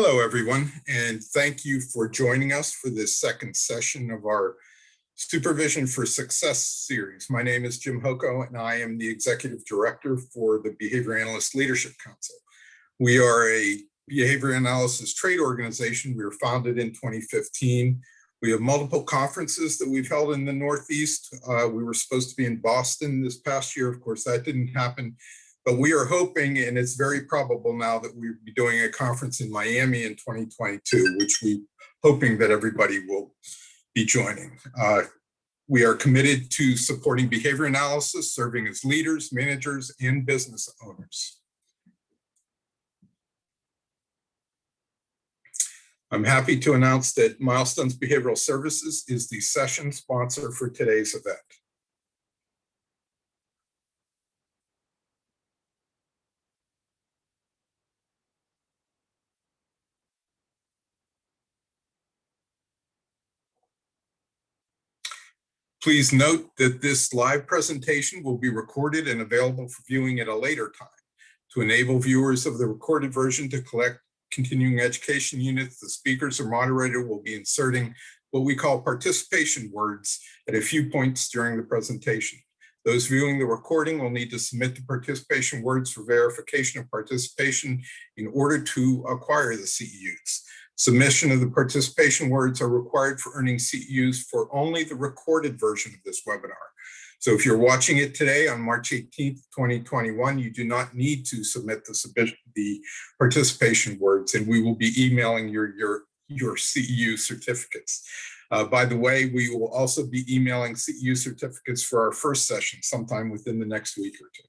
Hello, everyone, and thank you for joining us for this second session of our Supervision for Success series. My name is Jim Hoko, and I am the Executive Director for the Behavior Analyst Leadership Council. We are a behavior analysis trade organization. We were founded in 2015. We have multiple conferences that we've held in the Northeast. We were supposed to be in Boston this past year. Of course, that didn't happen. But we are hoping, and it's very probable now, that we'll be doing a conference in Miami in 2022, which we're hoping that everybody will be joining. We are committed to supporting behavior analysis, serving as leaders, managers, and business owners. I'm happy to announce that Milestones Behavioral Services is the session sponsor for today's event. Please note that this live presentation will be recorded and available for viewing at a later time. To enable viewers of the recorded version to collect continuing education units, the speakers or moderator will be inserting what we call participation words at a few points during the presentation. Those viewing the recording will need to submit the participation words for verification of participation in order to acquire the CEUs. Submission of the participation words are required for earning CEUs for only the recorded version of this webinar. So if you're watching it today on March 18th, 2021, you do not need to submit the participation words, and we will be emailing your CEU certificates. By the way, we will also be emailing CEU certificates for our first session sometime within the next week or two.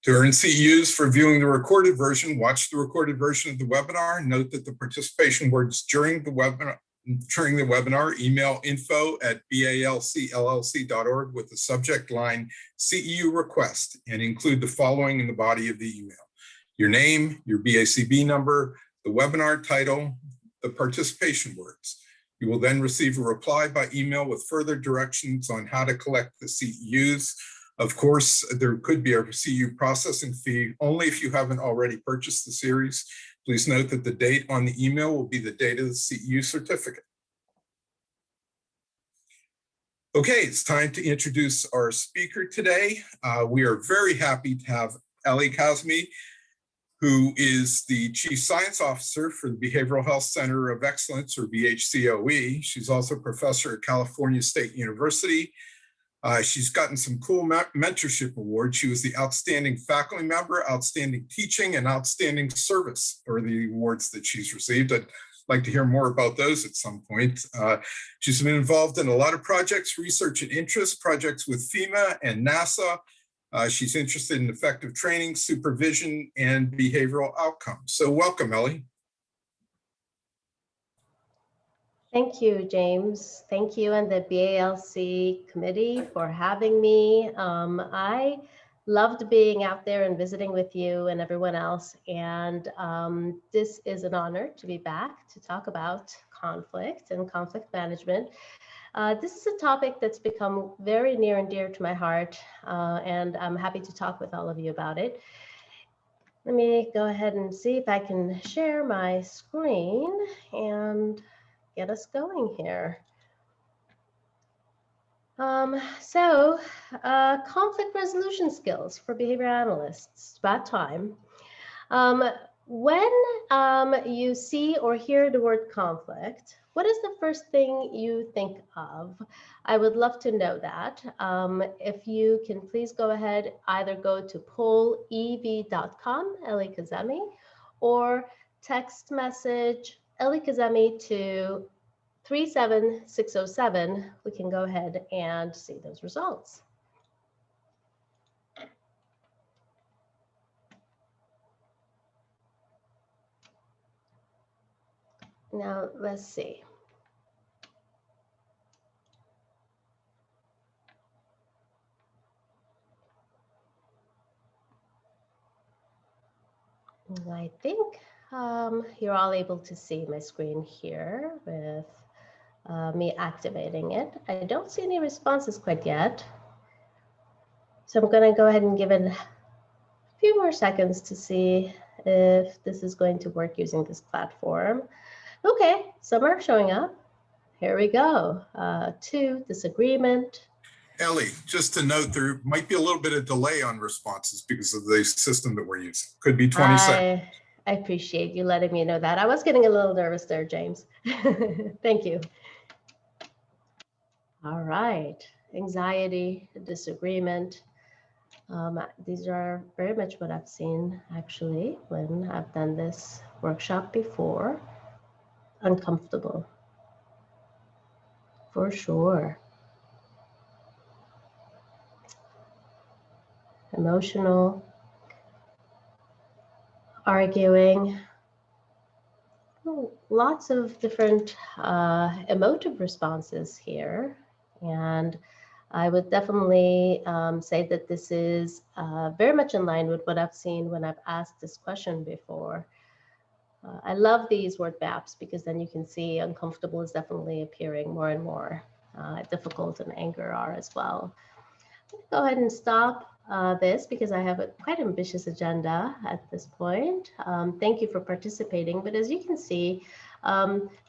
To earn CEUs for viewing the recorded version, watch the recorded version of the webinar. Note that the participation words during the webinar, email info@balcllc.org with the subject line CEU request and include the following in the body of the email: your name, your BACB number, the webinar title, the participation words. You will then receive a reply by email with further directions on how to collect the CEUs. Of course, there could be a CEU processing fee only if you haven't already purchased the series. Please note that the date on the email will be the date of the CEU certificate. Okay, it's time to introduce our speaker today. We are very happy to have Ellie Kazmi, who is the Chief Science Officer for the Behavioral Health Center of Excellence, or BHCOE. She's also a professor at California State University. She's gotten some cool mentorship awards. She was the Outstanding Faculty Member, Outstanding Teaching, and Outstanding Service are the awards that she's received. I'd like to hear more about those at some point. She's been involved in a lot of projects, research and interest, projects with FEMA and NASA. She's interested in effective training, supervision, and behavioral outcomes. So welcome, Ellie. Thank you, James. Thank you and the BALC committee for having me. I loved being out there and visiting with you and everyone else. And this is an honor to be back to talk about conflict and conflict management. This is a topic that's become very near and dear to my heart, and I'm happy to talk with all of you about it. Let me go ahead and see if I can share my screen and get us going here. Conflict resolution skills for behavior analysts. It's about time. When you see or hear the word conflict, what is the first thing you think of? I would love to know that. If you can please go ahead, either go to pollev.com, Ellie Kazemi, or text message Ellie Kazemi to 37607. We can go ahead and see those results. Now, let's see. I think you're all able to see my screen here with me activating it. I don't see any responses quite yet. So I'm going to go ahead and give it a few more seconds to see if this is going to work using this platform. Okay, some are showing up. Here we go. 2, disagreement. Ellie, just to note, there might be a little bit of delay on responses because of the system that we're using. Could be 20 seconds. I appreciate you letting me know that. I was getting a little nervous there, James. Thank you. All right, anxiety, disagreement. These are very much what I've seen actually when I've done this workshop before. Uncomfortable, for sure. Emotional, arguing. Lots of different emotive responses here. And I would definitely say that this is very much in line with what I've seen when I've asked this question before. I love these word maps because then you can see uncomfortable is definitely appearing more and more. Difficult and anger are as well. Go ahead and stop this because I have a quite ambitious agenda at this point. Thank you for participating. But as you can see,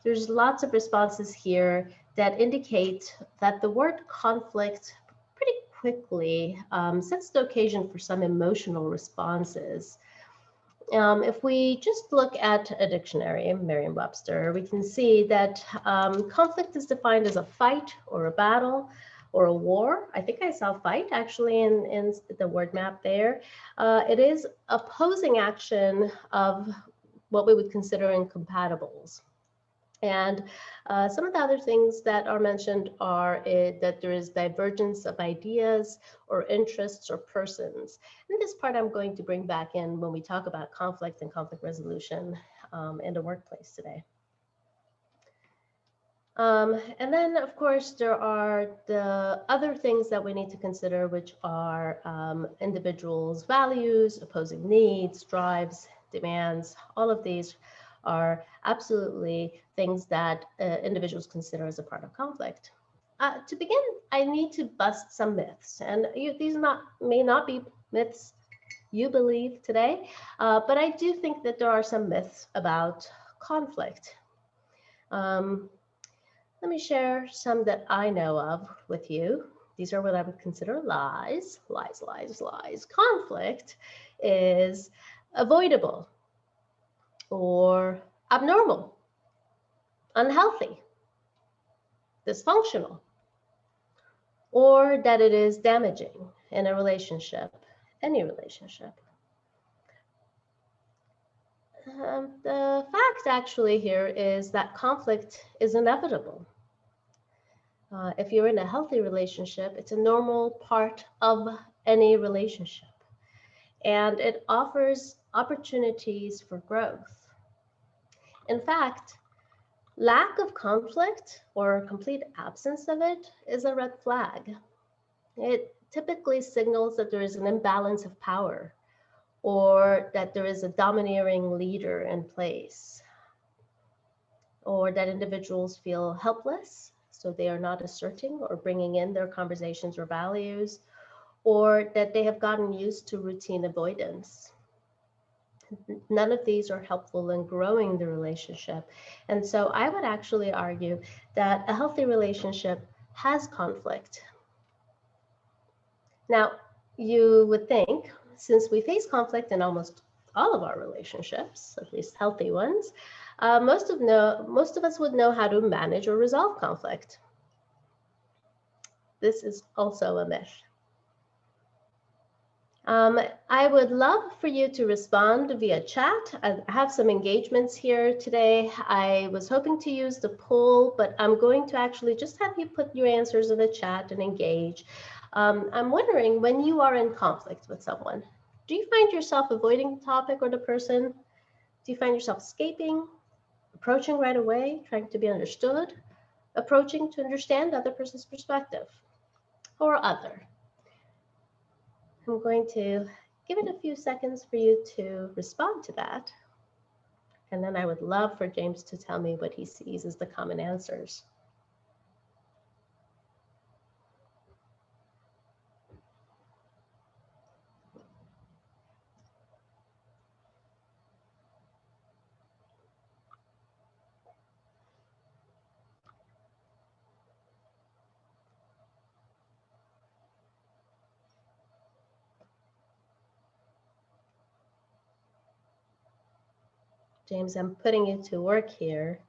there's lots of responses here that indicate that the word conflict pretty quickly sets the occasion for some emotional responses. If we just look at a dictionary, Merriam-Webster, we can see that conflict is defined as a fight or a battle or a war. I think I saw fight actually in the word map there. It is opposing action of what we would consider incompatibles. And some of the other things that are mentioned are that there is divergence of ideas or interests or persons. And this part I'm going to bring back in when we talk about conflict and conflict resolution in the workplace today. And then, of course, there are the other things that we need to consider, which are individuals' values, opposing needs, drives, demands. All of these are absolutely things that individuals consider as a part of conflict. To begin, I need to bust some myths, and these may not be myths you believe today, but I do think that there are some myths about conflict. Let me share some that I know of with you. These are what I would consider lies, lies, lies, lies. Conflict is avoidable or abnormal, unhealthy, dysfunctional, or that it is damaging in a relationship, any relationship. The fact actually here is that conflict is inevitable. If you're in a healthy relationship, it's a normal part of any relationship. And it offers opportunities for growth. In fact, lack of conflict or complete absence of it is a red flag. It typically signals that there is an imbalance of power or that there is a domineering leader in place, or that individuals feel helpless, so they are not asserting or bringing in their conversations or values, or that they have gotten used to routine avoidance. None of these are helpful in growing the relationship. And so I would actually argue that a healthy relationship has conflict. Now, you would think, since we face conflict in almost all of our relationships, at least healthy ones, most of us would know how to manage or resolve conflict. This is also a myth. I would love for you to respond via chat. I have some engagements here today. I was hoping to use the poll, but I'm going to actually just have you put your answers in the chat and engage. I'm wondering, when you are in conflict with someone, do you find yourself avoiding the topic or the person? Do you find yourself escaping, approaching right away, trying to be understood, approaching to understand the other person's perspective, or other? I'm going to give it a few seconds for you to respond to that. And then I would love for James to tell me what he sees as the common answers. James, I'm putting you to work here.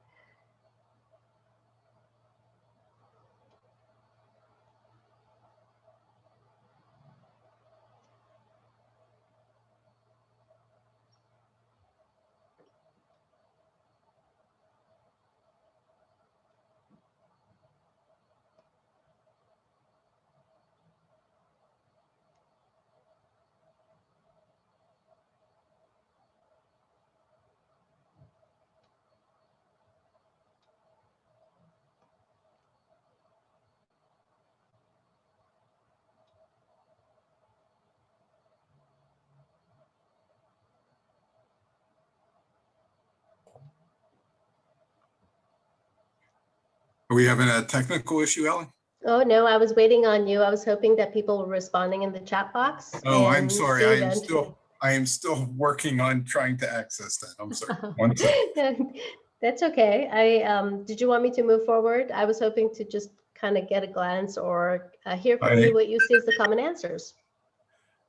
Are we having a technical issue, Ellen? Oh, no, I was waiting on you. I was hoping that people were responding in the chat box. Oh, I'm and sorry. the I am still working on trying to access that. I'm sorry. That's okay. Did you want me to move forward? I was hoping to just kind of get a glance or hear from you what you see as the common answers.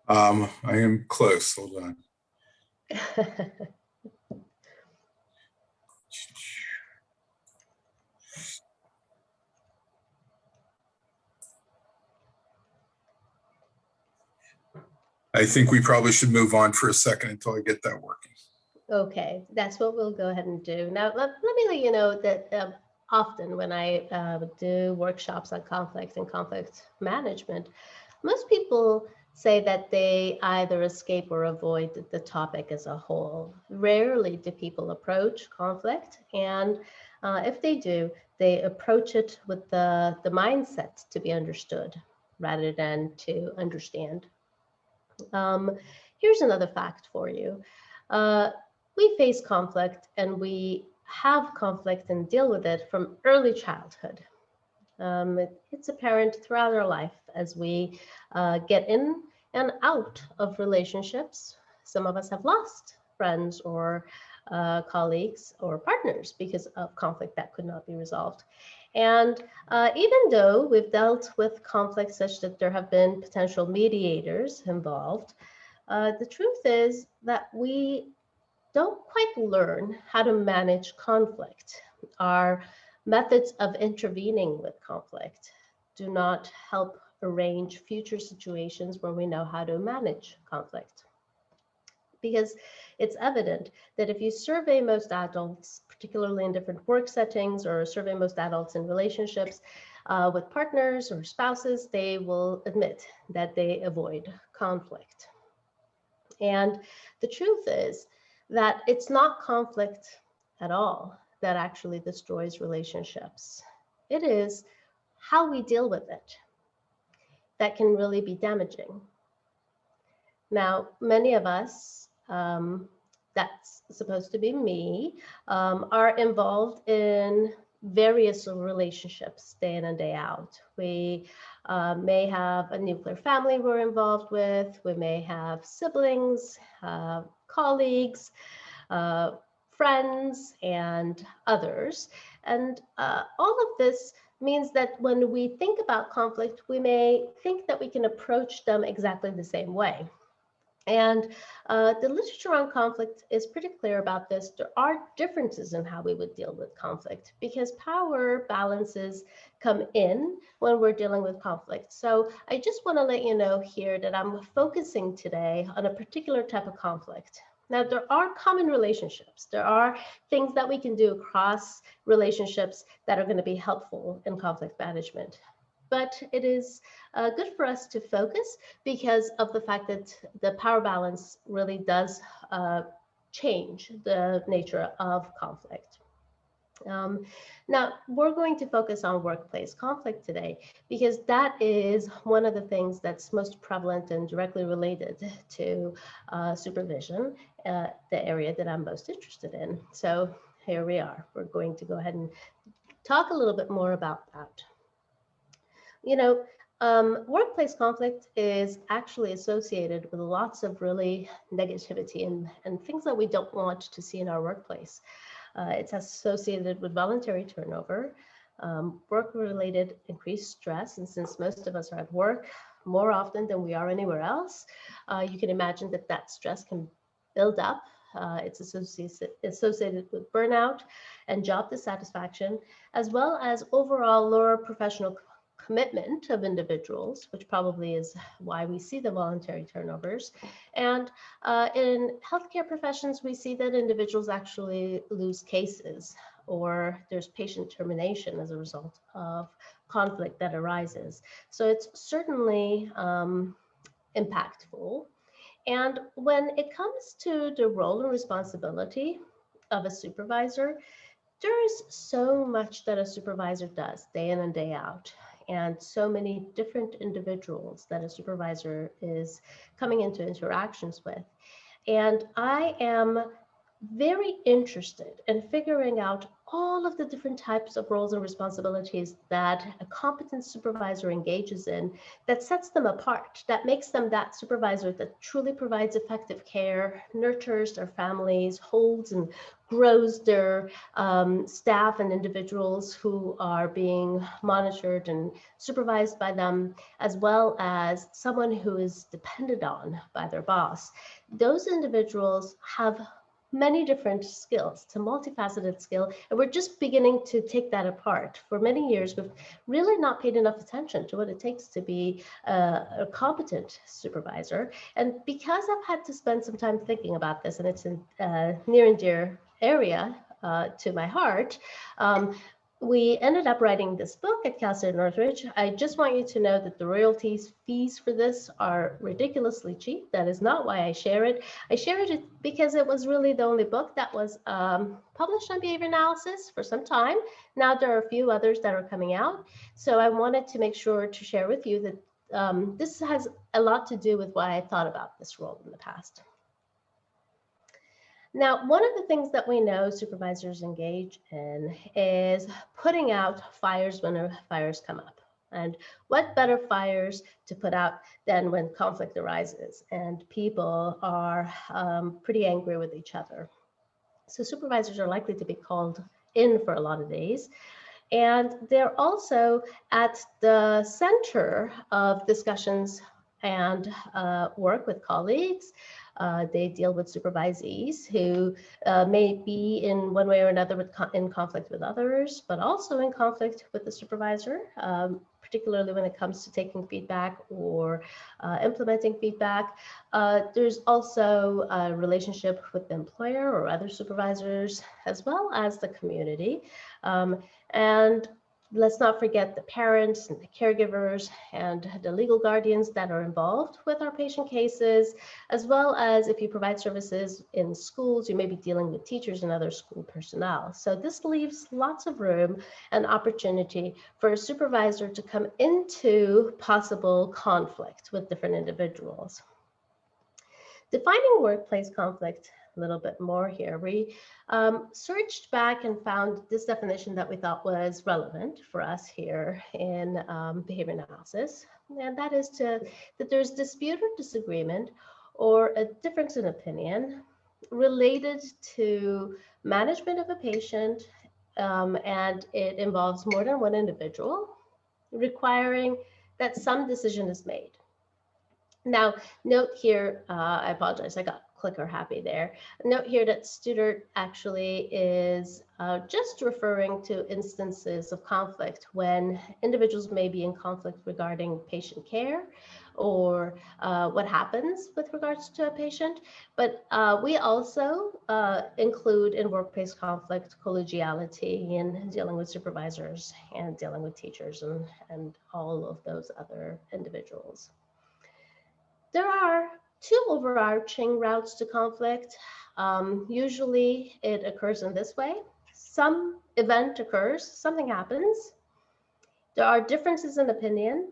I am close. Hold on. I think we probably should move on for a second until I get that working. Okay, that's what we'll go ahead and do. Now, let me let you know that often when I do workshops on conflict and conflict management, most people say that they either escape or avoid the topic as a whole. Rarely do people approach conflict, and if they do, they approach it with the mindset to be understood rather than to understand. Here's another fact for you. We face conflict and we have conflict and deal with it from early childhood. It's apparent throughout our life as we get in and out of relationships. Some of us have lost friends or colleagues or partners because of conflict that could not be resolved. And even though we've dealt with conflict such that there have been potential mediators involved, the truth is that we don't quite learn how to manage conflict. Our methods of intervening with conflict do not help arrange future situations where we know how to manage conflict. Because it's evident that if you survey most adults, particularly in different work settings, or survey most adults in relationships with partners or spouses, they will admit that they avoid conflict. And the truth is that it's not conflict at all that actually destroys relationships. It is how we deal with it that can really be damaging. Now, many of us, that's supposed to be me, are involved in various relationships day in and day out. We may have a nuclear family we're involved with. We may have siblings, colleagues, friends, and others. And all of this means that when we think about conflict, we may think that we can approach them exactly the same way. And the literature on conflict is pretty clear about this. There are differences in how we would deal with conflict because power balances come in when we're dealing with conflict. So I just want to let you know here that I'm focusing today on a particular type of conflict. Now, there are common relationships. There are things that we can do across relationships that are going to be helpful in conflict management. But it is good for us to focus because of the fact that the power balance really does change the nature of conflict. Now, we're going to focus on workplace conflict today because that is one of the things that's most prevalent and directly related to supervision, the area that I'm most interested in. So here we are. We're going to go ahead and talk a little bit more about that. You know, workplace conflict is actually associated with lots of really negativity and things that we don't want to see in our workplace. It's associated with voluntary turnover, work-related increased stress, and since most of us are at work more often than we are anywhere else, you can imagine that that stress can build up It's associated with burnout and job dissatisfaction, as well as overall lower professional commitment of individuals, which probably is why we see the voluntary turnovers. And in healthcare professions, we see that individuals actually lose cases, or there's patient termination as a result of conflict that arises. So it's certainly impactful. And when it comes to the role and responsibility of a supervisor, there is so much that a supervisor does day in and day out, and so many different individuals that a supervisor is coming into interactions with. And I am very interested in figuring out all of the different types of roles and responsibilities that a competent supervisor engages in that sets them apart, that makes them that supervisor that truly provides effective care, nurtures their families, holds and grows their staff and individuals who are being monitored and supervised by them, as well as someone who is depended on by their boss. Those individuals have many different skills. It's a multifaceted skill, and we're just beginning to take that apart. For many years, we've really not paid enough attention to what it takes to be a competent supervisor. And because I've had to spend some time thinking about this, and it's a near and dear area to my heart, we ended up writing this book at Cal State Northridge. I just want you to know that the royalties fees for this are ridiculously cheap. That is not why I share it. I shared it because it was really the only book that was published on behavior analysis for some time. Now there are a few others that are coming out. So I wanted to make sure to share with you that this has a lot to do with why I thought about this role in the past. Now, one of the things that we know supervisors engage in is putting out fires when fires come up. And what better fires to put out than when conflict arises and people are pretty angry with each other. So supervisors are likely to be called in for a lot of days. And they're also at the center of discussions and work with colleagues. They deal with supervisees who may be in one way or another in conflict with others, but also in conflict with the supervisor, particularly when it comes to taking feedback or implementing feedback. There's also a relationship with the employer or other supervisors, as well as the community. And let's not forget the parents and the caregivers and the legal guardians that are involved with our patient cases, as well as if you provide services in schools, you may be dealing with teachers and other school personnel. So this leaves lots of room and opportunity for a supervisor to come into possible conflict with different individuals. Defining workplace conflict a little bit more here, we searched back and found this definition that we thought was relevant for us here in behavior analysis, and that is that there's dispute or disagreement or a difference in opinion related to management of a patient, and it involves more than one individual, requiring that some decision is made. Now, note here, I apologize, I got clicker happy there. Note here that Studer actually is just referring to instances of conflict when individuals may be in conflict regarding patient care or what happens with regards to a patient. But we also include in workplace conflict collegiality in dealing with supervisors and dealing with teachers and all of those other individuals. There are two overarching routes to conflict. Usually it occurs in this way. Some event occurs, something happens. There are differences in opinion.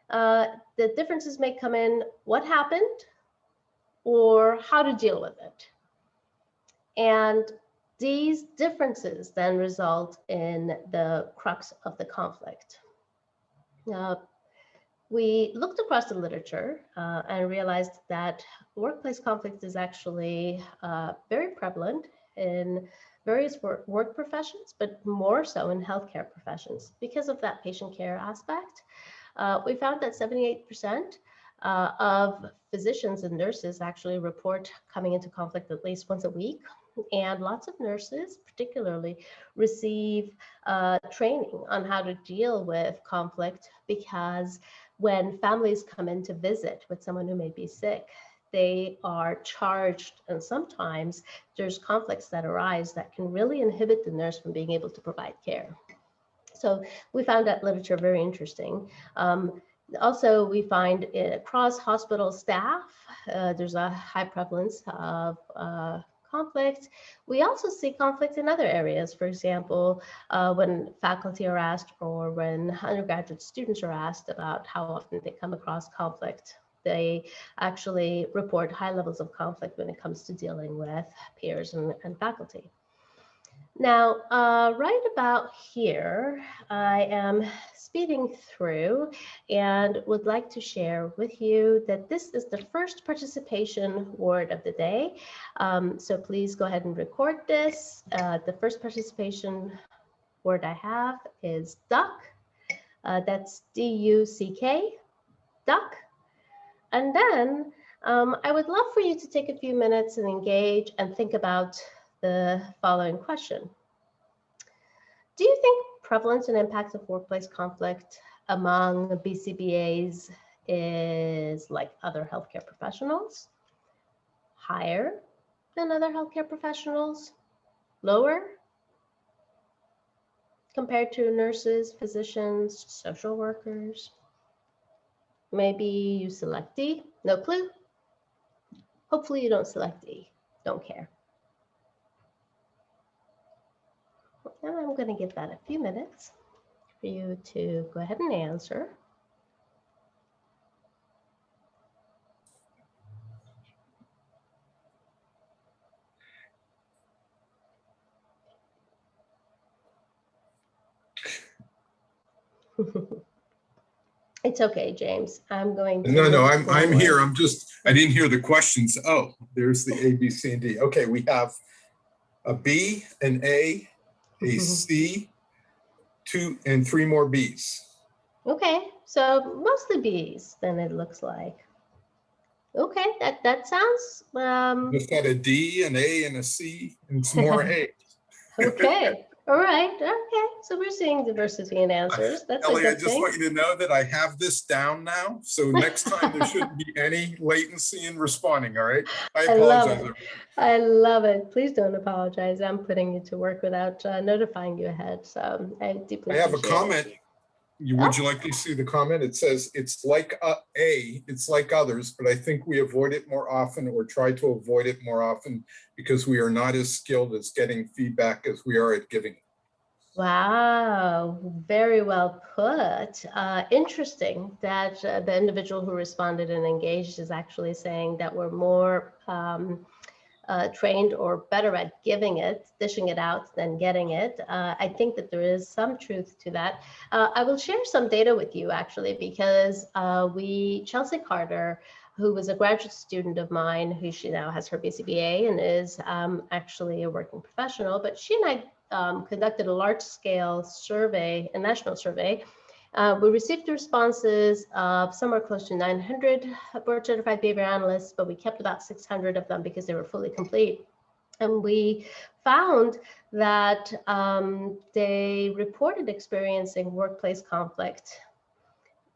The differences may come in what happened or how to deal with it. And these differences then result in the crux of the conflict. We looked across the literature and realized that workplace conflict is actually very prevalent in various work professions, but more so in healthcare professions because of that patient care aspect. We found that 78% of physicians and nurses actually report coming into conflict at least once a week. And lots of nurses particularly receive training on how to deal with conflict, because when families come in to visit with someone who may be sick, they are charged, and sometimes there's conflicts that arise that can really inhibit the nurse from being able to provide care. So we found that literature very interesting. Also, we find across hospital staff, there's a high prevalence of conflict. We also see conflict in other areas. For example, when faculty are asked, or when undergraduate students are asked about how often they come across conflict, they actually report high levels of conflict when it comes to dealing with peers and faculty. Now, right about here, I am speeding through and would like to share with you that this is the first participation word of the day. So please go ahead and record this. The first participation word I have is duck. That's D-U-C-K, duck. And then I would love for you to take a few minutes and engage and think about the following question. Do you think prevalence and impacts of workplace conflict among BCBAs is like other healthcare professionals? Higher than other healthcare professionals? Lower? Compared to nurses, physicians, social workers? Maybe you select D? No clue? Hopefully you don't select D. Don't care. And I'm going to give that a few minutes for you to go ahead and answer. It's okay, James. I'm going to. No, I'm here. I didn't hear the questions. Oh, there's the A, B, C, and D. Okay, we have a B, an A, a C, 2 and 3 more B's. Okay, so mostly B's, then it looks like. Okay, that sounds. Just got a D, an A, and a C, and some more A. Okay, all right, okay. So we're seeing diversity in answers. That's Ellie, a I good just thing. want you to know that I have this down now. So next time there shouldn't be any latency in responding, all right? I apologize. I love it. Please don't apologize. I'm putting you to work without notifying you ahead. So I deeply appreciate it. I have a comment. Would you like to see the comment? It says, it's like it's like others, but I think we avoid it more often, or try to avoid it more often, because we are not as skilled as getting feedback as we are at giving it. Wow, very well put. Interesting that the individual who responded and engaged is actually saying that we're more trained or better at giving it, dishing it out, than getting it. I think that there is some truth to that. I will share some data with you, actually, because Chelsea Carter, who was a graduate student of mine, who she now has her BCBA and is actually a working professional, but she and I conducted a large-scale survey, a national survey. We received the responses of somewhere close to 900 board-certified behavior analysts, but we kept about 600 of them because they were fully complete. And we found that they reported experiencing workplace conflict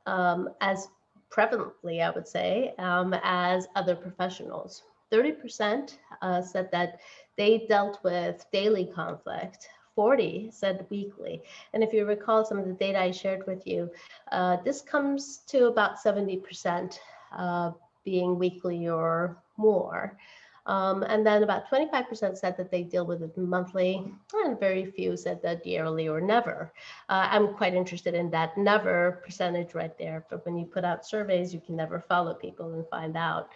as prevalently, I would say, as other professionals. 30% said that they dealt with daily conflict. 40 said weekly. And if you recall some of the data I shared with you, this comes to about 70% being weekly or more. And then about 25% said that they deal with it monthly, and very few said that yearly or never. I'm quite interested in that never percentage right there, but when you put out surveys, you can never follow people and find out.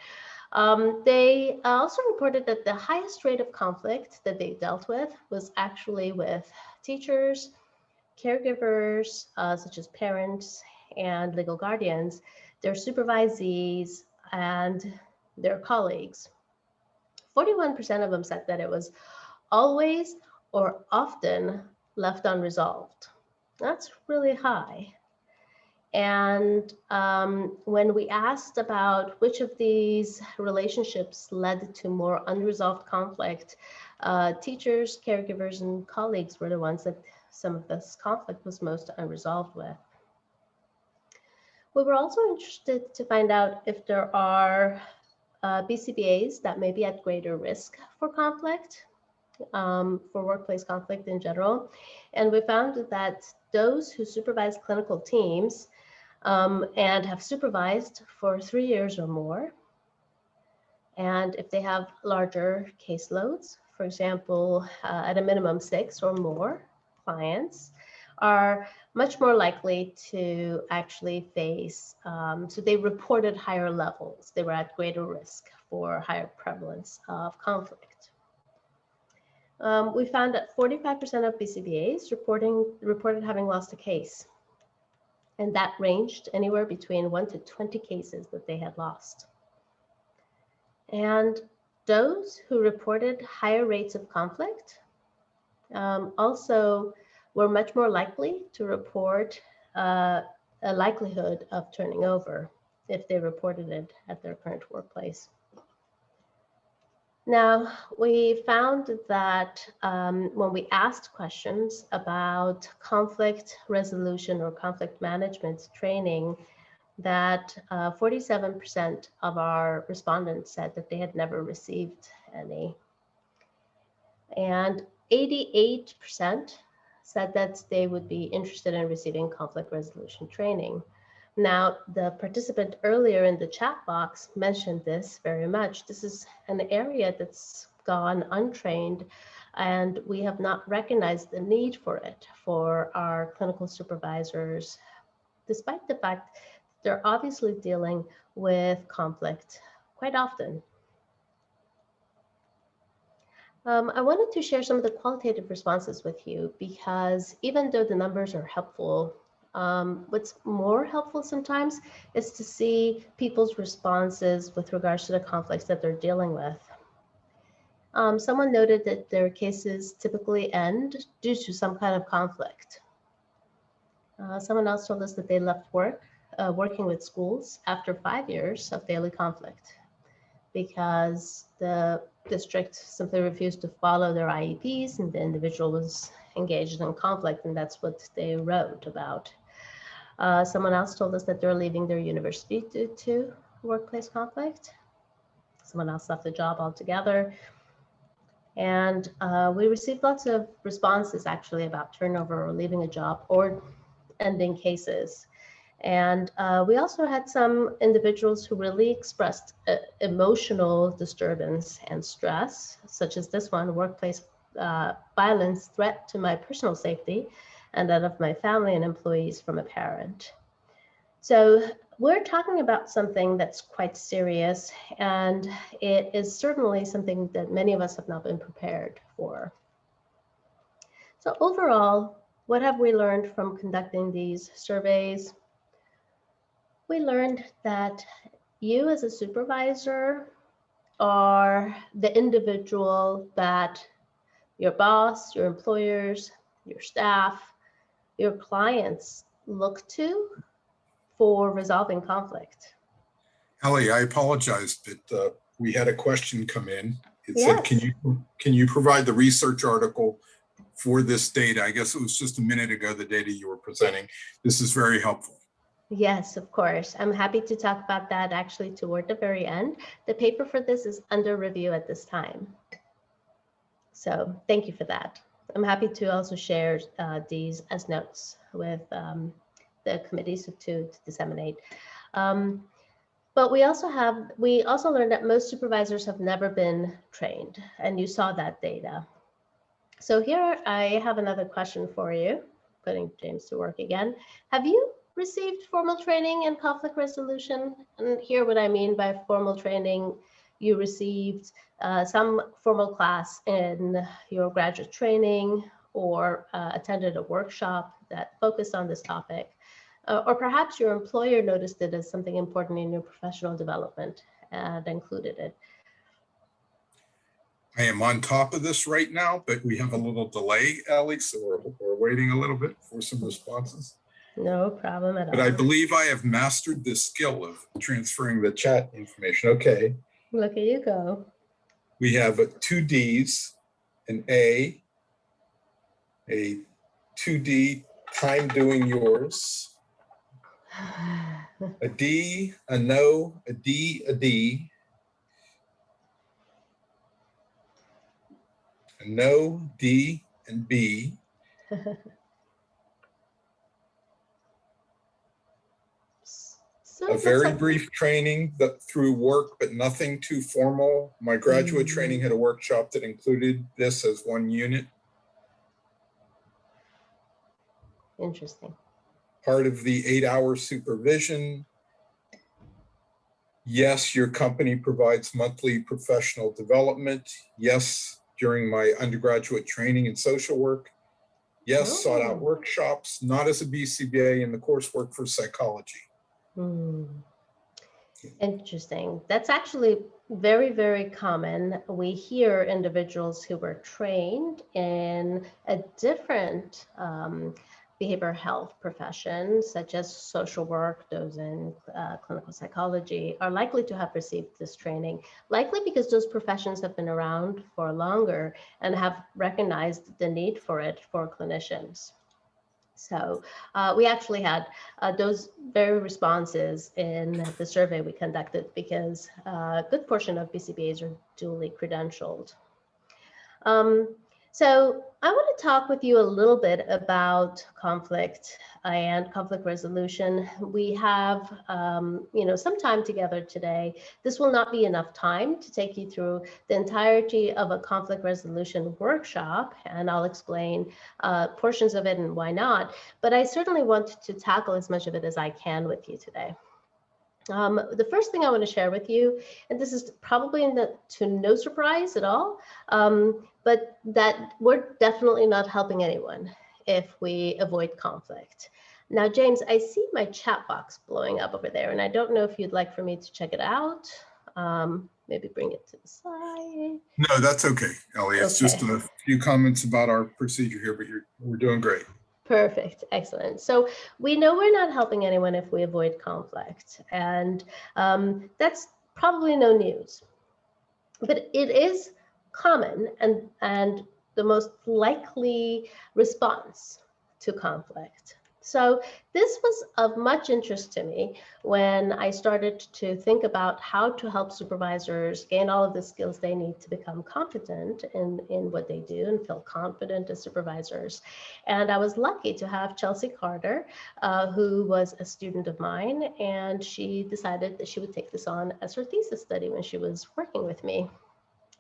They also reported that the highest rate of conflict that they dealt with was actually with teachers, caregivers, such as parents and legal guardians, their supervisees, and their colleagues. 41% of them said that it was always or often left unresolved. That's really high. And when we asked about which of these relationships led to more unresolved conflict, teachers, caregivers, and colleagues were the ones that some of this conflict was most unresolved with. We were also interested to find out if there are BCBAs that may be at greater risk for conflict, for workplace conflict in general. And we found that those who supervise clinical teams and have supervised for 3 years or more, and if they have larger caseloads, for example, at a minimum 6 or more clients, are much more likely to actually face, so they reported higher levels. They were at greater risk for higher prevalence of conflict. We found that 45% of BCBAs reported having lost a case. And that ranged anywhere between 1 to 20 cases that they had lost. And those who reported higher rates of conflict also were much more likely to report a likelihood of turning over if they reported it at their current workplace. Now, we found that when we asked questions about conflict resolution or conflict management training, that 47% of our respondents said that they had never received any. And 88% said that they would be interested in receiving conflict resolution training. Now, the participant earlier in the chat box mentioned this very much. This is an area that's gone untrained, and we have not recognized the need for it for our clinical supervisors, despite the fact they're obviously dealing with conflict quite often. I wanted to share some of the qualitative responses with you because even though the numbers are helpful, what's more helpful sometimes is to see people's responses with regards to the conflicts that they're dealing with. Someone noted that their cases typically end due to some kind of conflict. Someone else told us that they left working with schools after 5 years of daily conflict because the district simply refused to follow their IEPs and the individual was engaged in conflict, and that's what they wrote about. Someone else told us that they're leaving their university due to workplace conflict. Someone else left the job altogether. And we received lots of responses actually about turnover or leaving a job or ending cases. And we also had some individuals who really expressed emotional disturbance and stress, such as this one, workplace violence, threat to my personal safety and that of my family and employees from a parent. So we're talking about something that's quite serious, and it is certainly something that many of us have not been prepared for. So overall, what have we learned from conducting these surveys? We learned that you as a supervisor are the individual that your boss, your employers, your staff, your clients look to for resolving conflict. Ellie, I apologize, but we had a question come in. It Yes. said, can you provide the research article for this data? I guess it was just a minute ago, the data you were presenting. This is very helpful. Yes, of course. I'm happy to talk about that actually toward the very end. The paper for this is under review at this time. So thank you for that. I'm happy to also share these as notes with the committees to disseminate. But we also learned that most supervisors have never been trained, and you saw that data. So here I have another question for you, putting James to work again. Have you received formal training in conflict resolution? And here what I mean by formal training, you received some formal class in your graduate training or attended a workshop that focused on this topic. Or perhaps your employer noticed it as something important in your professional development and included it. I am on top of this right now, but we have a little delay, Ellie, so we're waiting a little bit for some responses. No problem at But I all. believe I have mastered the skill of transferring the chat information. Okay. Look at you go. We have two Ds, an A 2D, time doing yours, a D, a no, a D, a D, a no, D, and B. So A it looks very like brief training that through work, but nothing too formal. My graduate training had a workshop that included this as one unit. interesting. Part of the 8-hour supervision. Yes, your company provides monthly professional development. Yes, during my undergraduate training in social work. Yes, sought out workshops, not as a BCBA in the coursework for psychology. Interesting. That's actually very, very common. We hear individuals who were trained in a different behavioral health profession, such as social work, those in clinical psychology, are likely to have received this training, likely because those professions have been around for longer and have recognized the need for it for clinicians. So we actually had those very responses in the survey we conducted because a good portion of BCBAs are duly credentialed. So I want to talk with you a little bit about conflict and conflict resolution. We have, some time together today. This will not be enough time to take you through the entirety of a conflict resolution workshop, and I'll explain portions of it and why not. But I certainly want to tackle as much of it as I can with you today. The first thing I want to share with you, and this is probably to no surprise at all, but that we're definitely not helping anyone if we avoid conflict. Now, James, I see my chat box blowing up over there, and I don't know if you'd like for me to check it out. Maybe bring it to the side. No, that's okay, Ellie. It's just a few comments about our procedure here, but we're doing great. Perfect. Excellent. So we know we're not helping anyone if we avoid conflict, and that's probably no news, but it is common and the most likely response to conflict. So this was of much interest to me when I started to think about how to help supervisors gain all of the skills they need to become competent in what they do and feel confident as supervisors. And I was lucky to have Chelsea Carter, who was a student of mine, and she decided that she would take this on as her thesis study when she was working with me.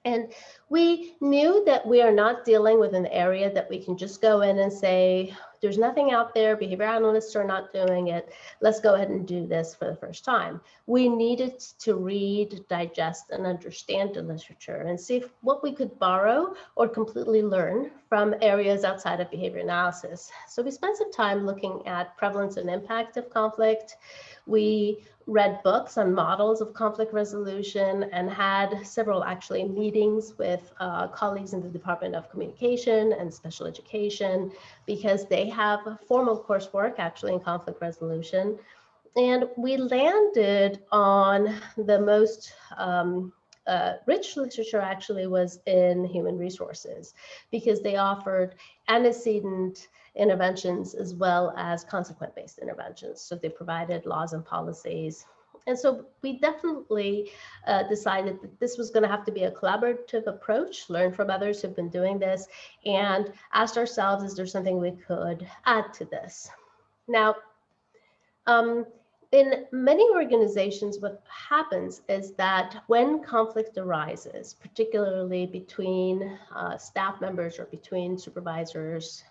And we knew that we are not dealing with an area that we can just go in and say, there's nothing out there, behavior analysts are not doing it, let's go ahead and do this for the first time. We needed to read, digest, and understand the literature and see what we could borrow or completely learn from areas outside of behavior analysis. So we spent some time looking at prevalence and impact of conflict. We read books on models of conflict resolution and had several actually meetings with colleagues in the Department of Communication and Special Education, because they have formal coursework actually in conflict resolution. And we landed on the most rich literature actually was in human resources, because they offered antecedent interventions as well as consequent-based interventions. So they provided laws and policies. And so we definitely decided that this was going to have to be a collaborative approach, learn from others who've been doing this, and asked ourselves, is there something we could add to this? Now, in many organizations, what happens is that when conflict arises, particularly between staff members or between supervisors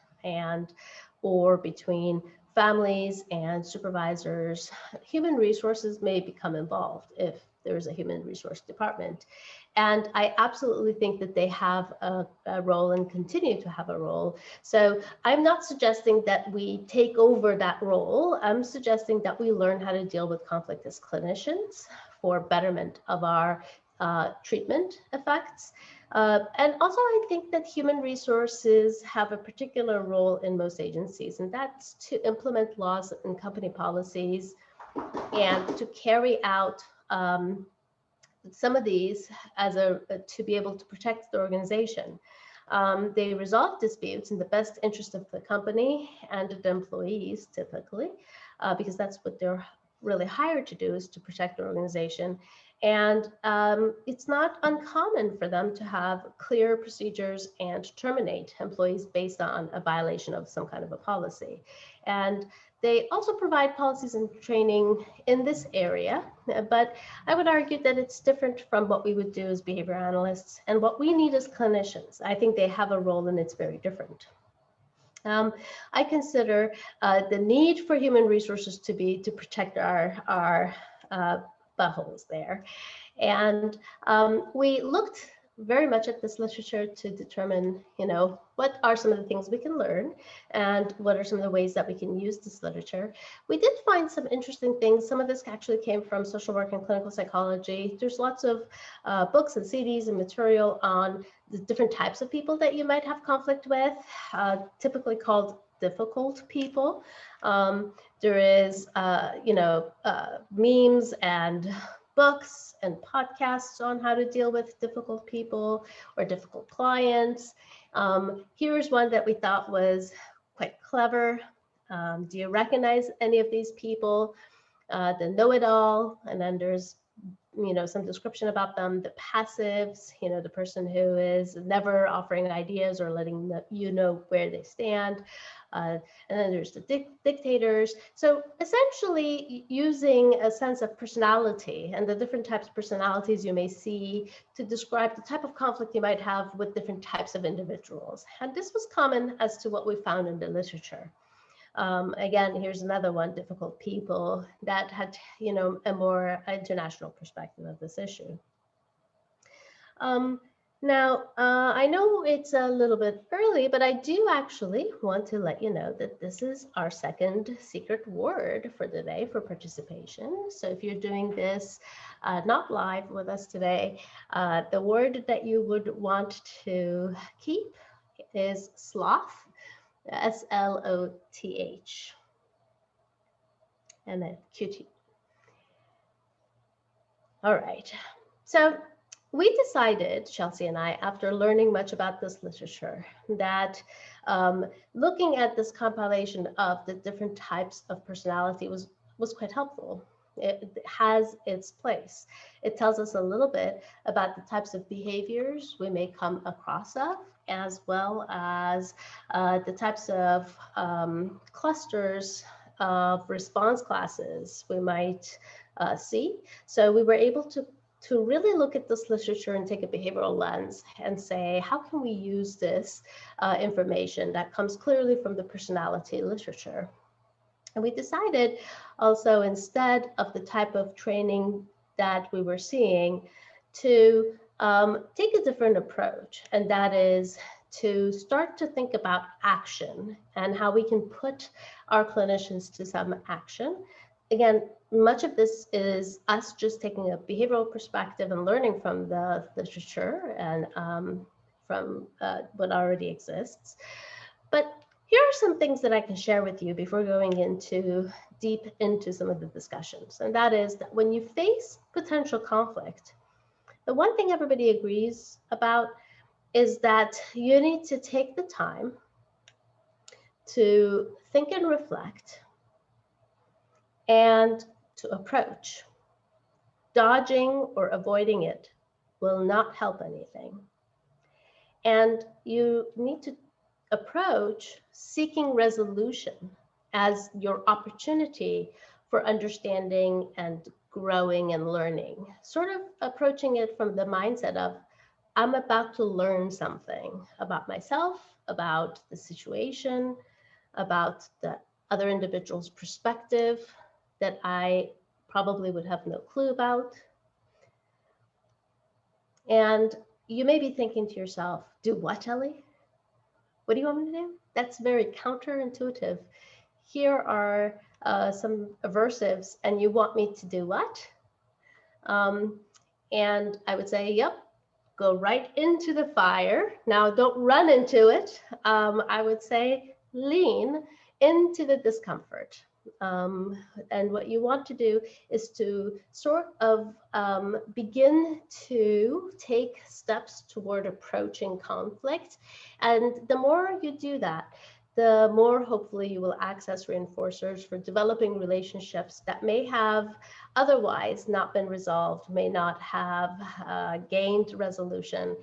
or between families and supervisors, human resources may become involved if there's a human resource department. And I absolutely think that they have a role and continue to have a role. So I'm not suggesting that we take over that role. I'm suggesting that we learn how to deal with conflict as clinicians for betterment of our treatment effects. And also, I think that human resources have a particular role in most agencies, and that's to implement laws and company policies and to carry out some of these as to be able to protect the organization. They resolve disputes in the best interest of the company and the employees, typically, because that's what they're really hired to do, is to protect the organization. And it's not uncommon for them to have clear procedures and terminate employees based on a violation of some kind of a policy. And they also provide policies and training in this area, but I would argue that it's different from what we would do as behavior analysts and what we need as clinicians. I think they have a role and it's very different. I consider the need for human resources to be to protect our buttholes there. And we looked very much at this literature to determine, what are some of the things we can learn and what are some of the ways that we can use this literature. We did find some interesting things. Some of this actually came from social work and clinical psychology. There's lots of books and CDs and material on the different types of people that you might have conflict with, typically called difficult people. There is, memes and books and podcasts on how to deal with difficult people or difficult clients. Here's one that we thought was quite clever. Do you recognize any of these people? The know-it-all, and then there's some description about them. The passives, the person who is never offering ideas or letting you know where they stand. And then there's the dictators. So essentially using a sense of personality and the different types of personalities you may see to describe the type of conflict you might have with different types of individuals. And this was common as to what we found in the literature. Again, here's another one, difficult people, that had, a more international perspective of this issue. Now, I know it's a little bit early, but I do actually want to let you know that this is our second secret word for the day for participation. So if you're doing this not live with us today, the word that you would want to keep is sloth. S-L-O-T-H, and then QT. All right, so we decided, Chelsea and I, after learning much about this literature, that looking at this compilation of the different types of personality was quite helpful. It has its place. It tells us a little bit about the types of behaviors we may come across of, as well as the types of clusters of response classes we might see. So we were able to really look at this literature and take a behavioral lens and say, how can we use this information that comes clearly from the personality literature? And we decided also, instead of the type of training that we were seeing, to take a different approach, and that is to start to think about action and how we can put our clinicians to some action. Again, much of this is us just taking a behavioral perspective and learning from the literature and from what already exists. But here are some things that I can share with you before going deep into some of the discussions. And that is that when you face potential conflict, the one thing everybody agrees about is that you need to take the time to think and reflect and to approach. Dodging or avoiding it will not help anything. And you need to approach seeking resolution as your opportunity for understanding and growing and learning, sort of approaching it from the mindset of, I'm about to learn something about myself, about the situation, about the other individual's perspective that I probably would have no clue about. And you may be thinking to yourself, do what, Ellie? What do you want me to do? That's very counterintuitive. Here are some aversives, and you want me to do what? And I would say, yep, go right into the fire. Now, don't run into it. I would say lean into the discomfort. And what you want to do is to sort of begin to take steps toward approaching conflict. And the more you do that, the more hopefully you will access reinforcers for developing relationships that may have otherwise not been resolved, may not have gained resolution.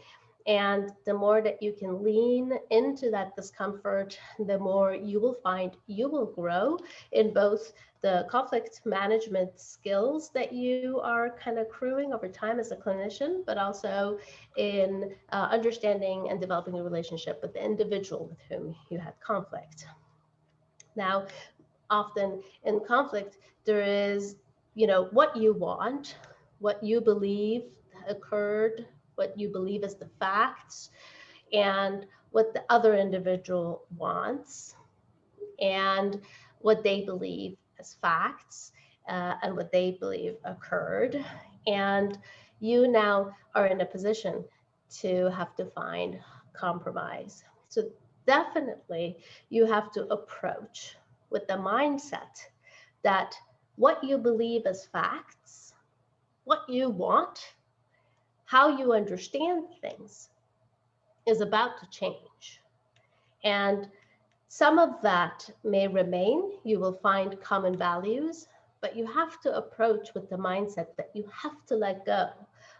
And the more that you can lean into that discomfort, the more you will find you will grow in both the conflict management skills that you are kind of accruing over time as a clinician, but also in understanding and developing a relationship with the individual with whom you had conflict. Now, often in conflict, there is, what you want, what you believe occurred, what you believe is the facts, and what the other individual wants, and what they believe as facts, and what they believe occurred. And you now are in a position to have to find compromise. So definitely you have to approach with the mindset that what you believe as facts, what you want, how you understand things is about to change. And some of that may remain. You will find common values, but you have to approach with the mindset that you have to let go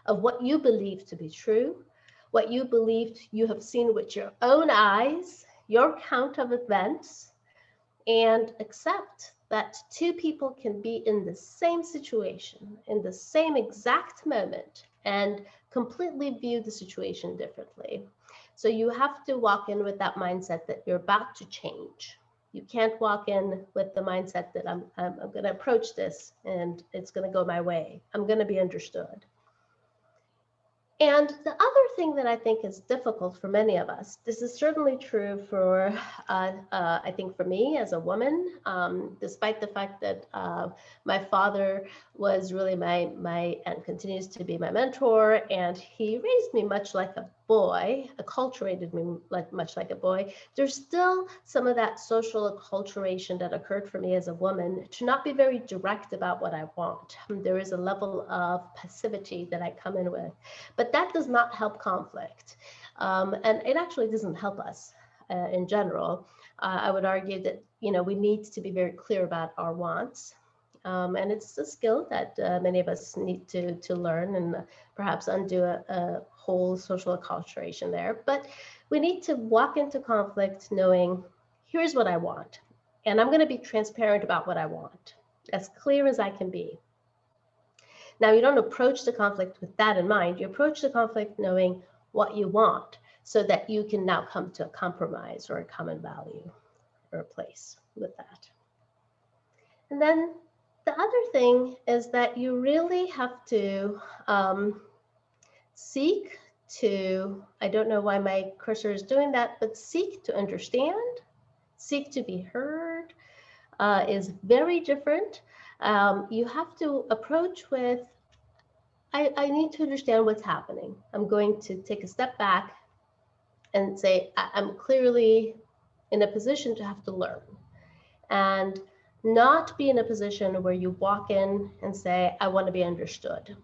of what you believe to be true, what you believed you have seen with your own eyes, your count of events, and accept that two people can be in the same situation, in the same exact moment, and completely view the situation differently. So you have to walk in with that mindset that you're about to change. You can't walk in with the mindset that I'm going to approach this and it's going to go my way. I'm going to be understood. And the other thing that I think is difficult for many of us, this is certainly true for, I think for me as a woman, despite the fact that my father was really and continues to be my mentor, and he raised me much like a boy, acculturated me much like a boy, there's still some of that social acculturation that occurred for me as a woman to not be very direct about what I want. There is a level of passivity that I come in with. But that does not help conflict. And it actually doesn't help us in general. I would argue that, we need to be very clear about our wants. And it's a skill that many of us need to learn and perhaps undo a whole social acculturation there. But we need to walk into conflict knowing, here's what I want. And I'm going to be transparent about what I want, as clear as I can be. Now, you don't approach the conflict with that in mind. You approach the conflict knowing what you want so that you can now come to a compromise or a common value or a place with that. And then the other thing is that you really have to seek to, I don't know why my cursor is doing that, but seek to understand, seek to be heard is very different. You have to approach with, I need to understand what's happening. I'm going to take a step back and say, I'm clearly in a position to have to learn and not be in a position where you walk in and say, I want to be understood.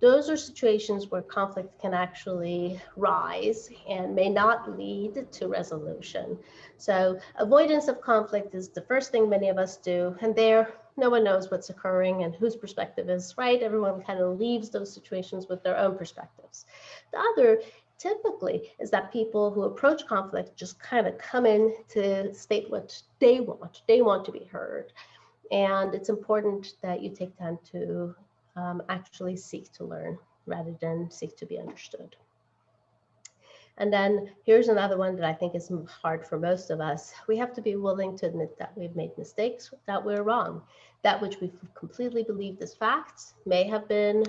Those are situations where conflict can actually rise and may not lead to resolution. So avoidance of conflict is the first thing many of us do. And there, no one knows what's occurring and whose perspective is right. Everyone kind of leaves those situations with their own perspectives. The other typically is that people who approach conflict just kind of come in to state what they want. They want to be heard. And it's important that you take time to actually seek to learn rather than seek to be understood. And then here's another one that I think is hard for most of us. We have to be willing to admit that we've made mistakes, that we're wrong. That which we've completely believed as facts may have been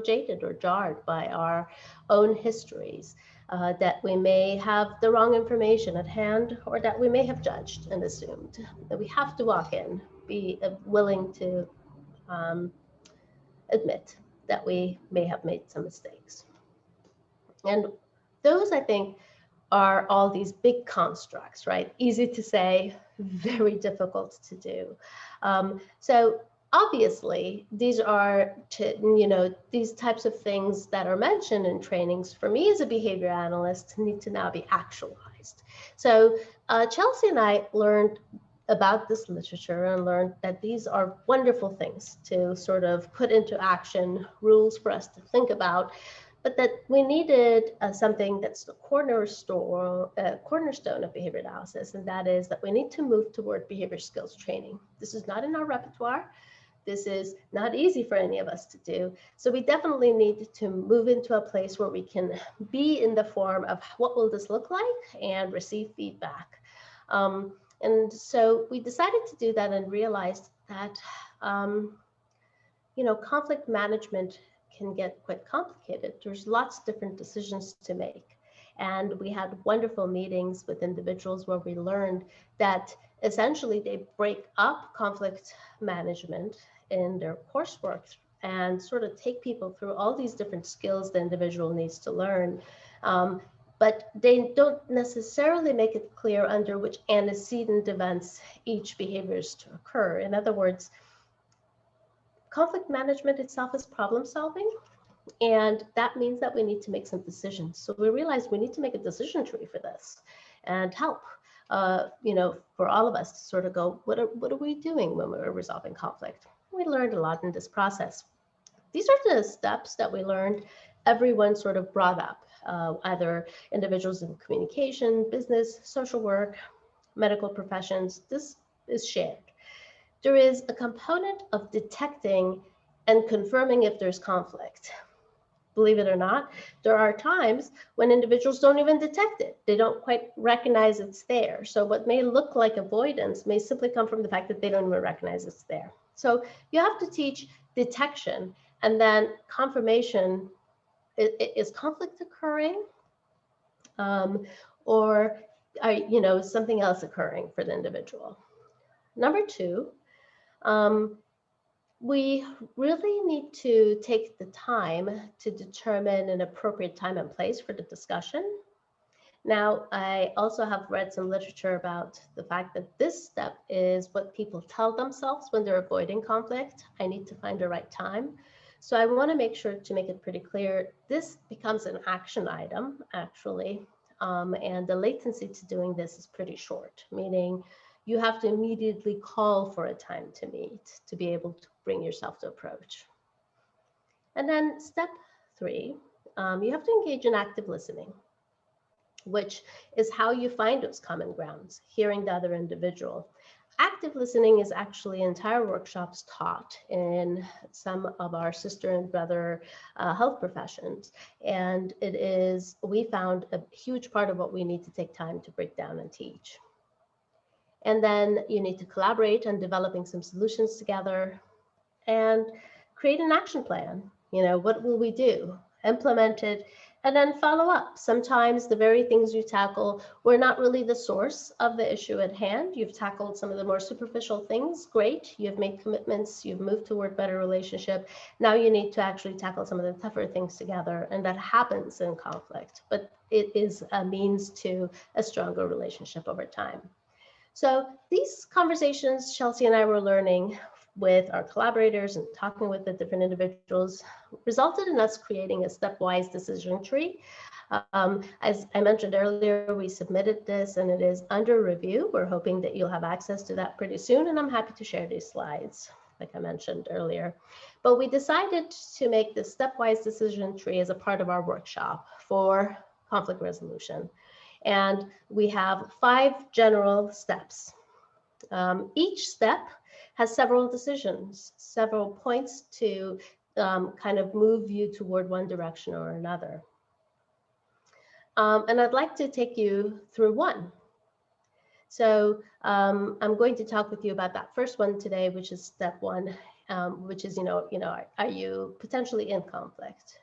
jaded or jarred by our own histories, that we may have the wrong information at hand, or that we may have judged and assumed. That we have to walk in, be willing to admit that we may have made some mistakes. And those, I think, are all these big constructs, right? Easy to say, very difficult to do. So obviously, these are, these types of things that are mentioned in trainings for me as a behavior analyst need to now be actualized. So Chelsea and I learned about this literature and learned that these are wonderful things to sort of put into action, rules for us to think about, but that we needed something that's the cornerstone of behavior analysis, and that is that we need to move toward behavior skills training. This is not in our repertoire. This is not easy for any of us to do. So we definitely need to move into a place where we can be in the form of what will this look like and receive feedback. And so we decided to do that and realized that, conflict management can get quite complicated. There's lots of different decisions to make. And we had wonderful meetings with individuals where we learned that essentially they break up conflict management in their coursework and sort of take people through all these different skills the individual needs to learn. But they don't necessarily make it clear under which antecedent events each behavior is to occur. In other words, conflict management itself is problem solving, and that means that we need to make some decisions. So we realized we need to make a decision tree for this and help, for all of us to sort of go, what are we doing when we're resolving conflict? We learned a lot in this process. These are the steps that we learned everyone sort of brought up, either individuals in communication, business, social work, medical professions. This is shared. There is a component of detecting and confirming if there's conflict. Believe it or not, there are times when individuals don't even detect it. They don't quite recognize it's there. So what may look like avoidance may simply come from the fact that they don't even recognize it's there. So you have to teach detection and then confirmation. Is conflict occurring? Or something else occurring for the individual? Number two, we really need to take the time to determine an appropriate time and place for the discussion. Now, I also have read some literature about the fact that this step is what people tell themselves when they're avoiding conflict. I need to find the right time. So I want to make sure to make it pretty clear, this becomes an action item, actually, and the latency to doing this is pretty short, meaning you have to immediately call for a time to meet to be able to bring yourself to approach. And then step 3, you have to engage in active listening, which is how you find those common grounds, hearing the other individual. Active listening is actually entire workshops taught in some of our sister and brother health professions. And it is, we found, a huge part of what we need to take time to break down and teach. And then you need to collaborate on developing some solutions together and create an action plan. What will we do? Implement it, and then follow up. Sometimes the very things you tackle were not really the source of the issue at hand. You've tackled some of the more superficial things. Great, you've made commitments, you've moved toward better relationship. Now you need to actually tackle some of the tougher things together, and that happens in conflict, but it is a means to a stronger relationship over time. So these conversations Chelsea and I were learning with our collaborators and talking with the different individuals resulted in us creating a stepwise decision tree. As I mentioned earlier, we submitted this and it is under review. We're hoping that you'll have access to that pretty soon, and I'm happy to share these slides, like I mentioned earlier. But we decided to make this stepwise decision tree as a part of our workshop for conflict resolution. And we have 5 general steps. Each step has several decisions, several points to kind of move you toward one direction or another. And I'd like to take you through one. So I'm going to talk with you about that first one today, which is step 1, which is, are you potentially in conflict?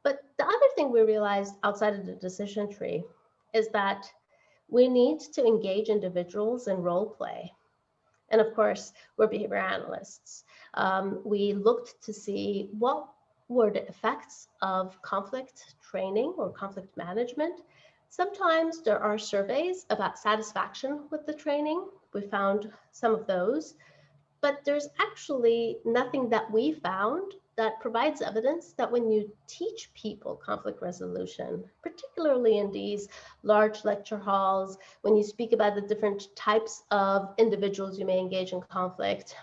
But the other thing we realized outside of the decision tree is that we need to engage individuals in role play. And of course, we're behavior analysts. We looked to see, well, were the effects of conflict training or conflict management. Sometimes there are surveys about satisfaction with the training. We found some of those, but there's actually nothing that we found that provides evidence that when you teach people conflict resolution, particularly in these large lecture halls, when you speak about the different types of individuals you may engage in conflict,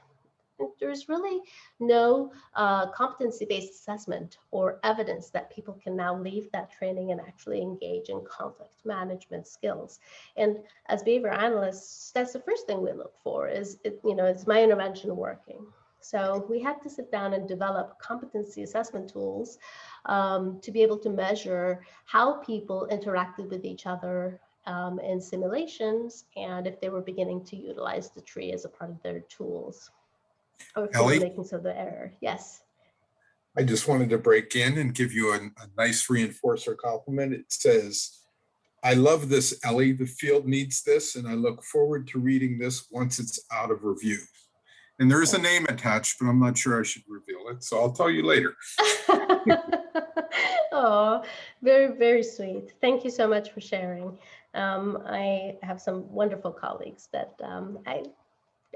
there's really no competency-based assessment or evidence that people can now leave that training and actually engage in conflict management skills. And as behavior analysts, that's the first thing we look for is, is my intervention working? So we had to sit down and develop competency assessment tools to be able to measure how people interacted with each other in simulations and if they were beginning to utilize the tree as a part of their tools. Or if they were Ellie, making some of the error. Yes. I just wanted to break in and give you a nice reinforcer compliment. It says, I love this, Ellie. The field needs this, and I look forward to reading this once it's out of review. And there is a name attached, but I'm not sure I should reveal it, so I'll tell you later. Oh, very, very sweet. Thank you so much for sharing. I have some wonderful colleagues that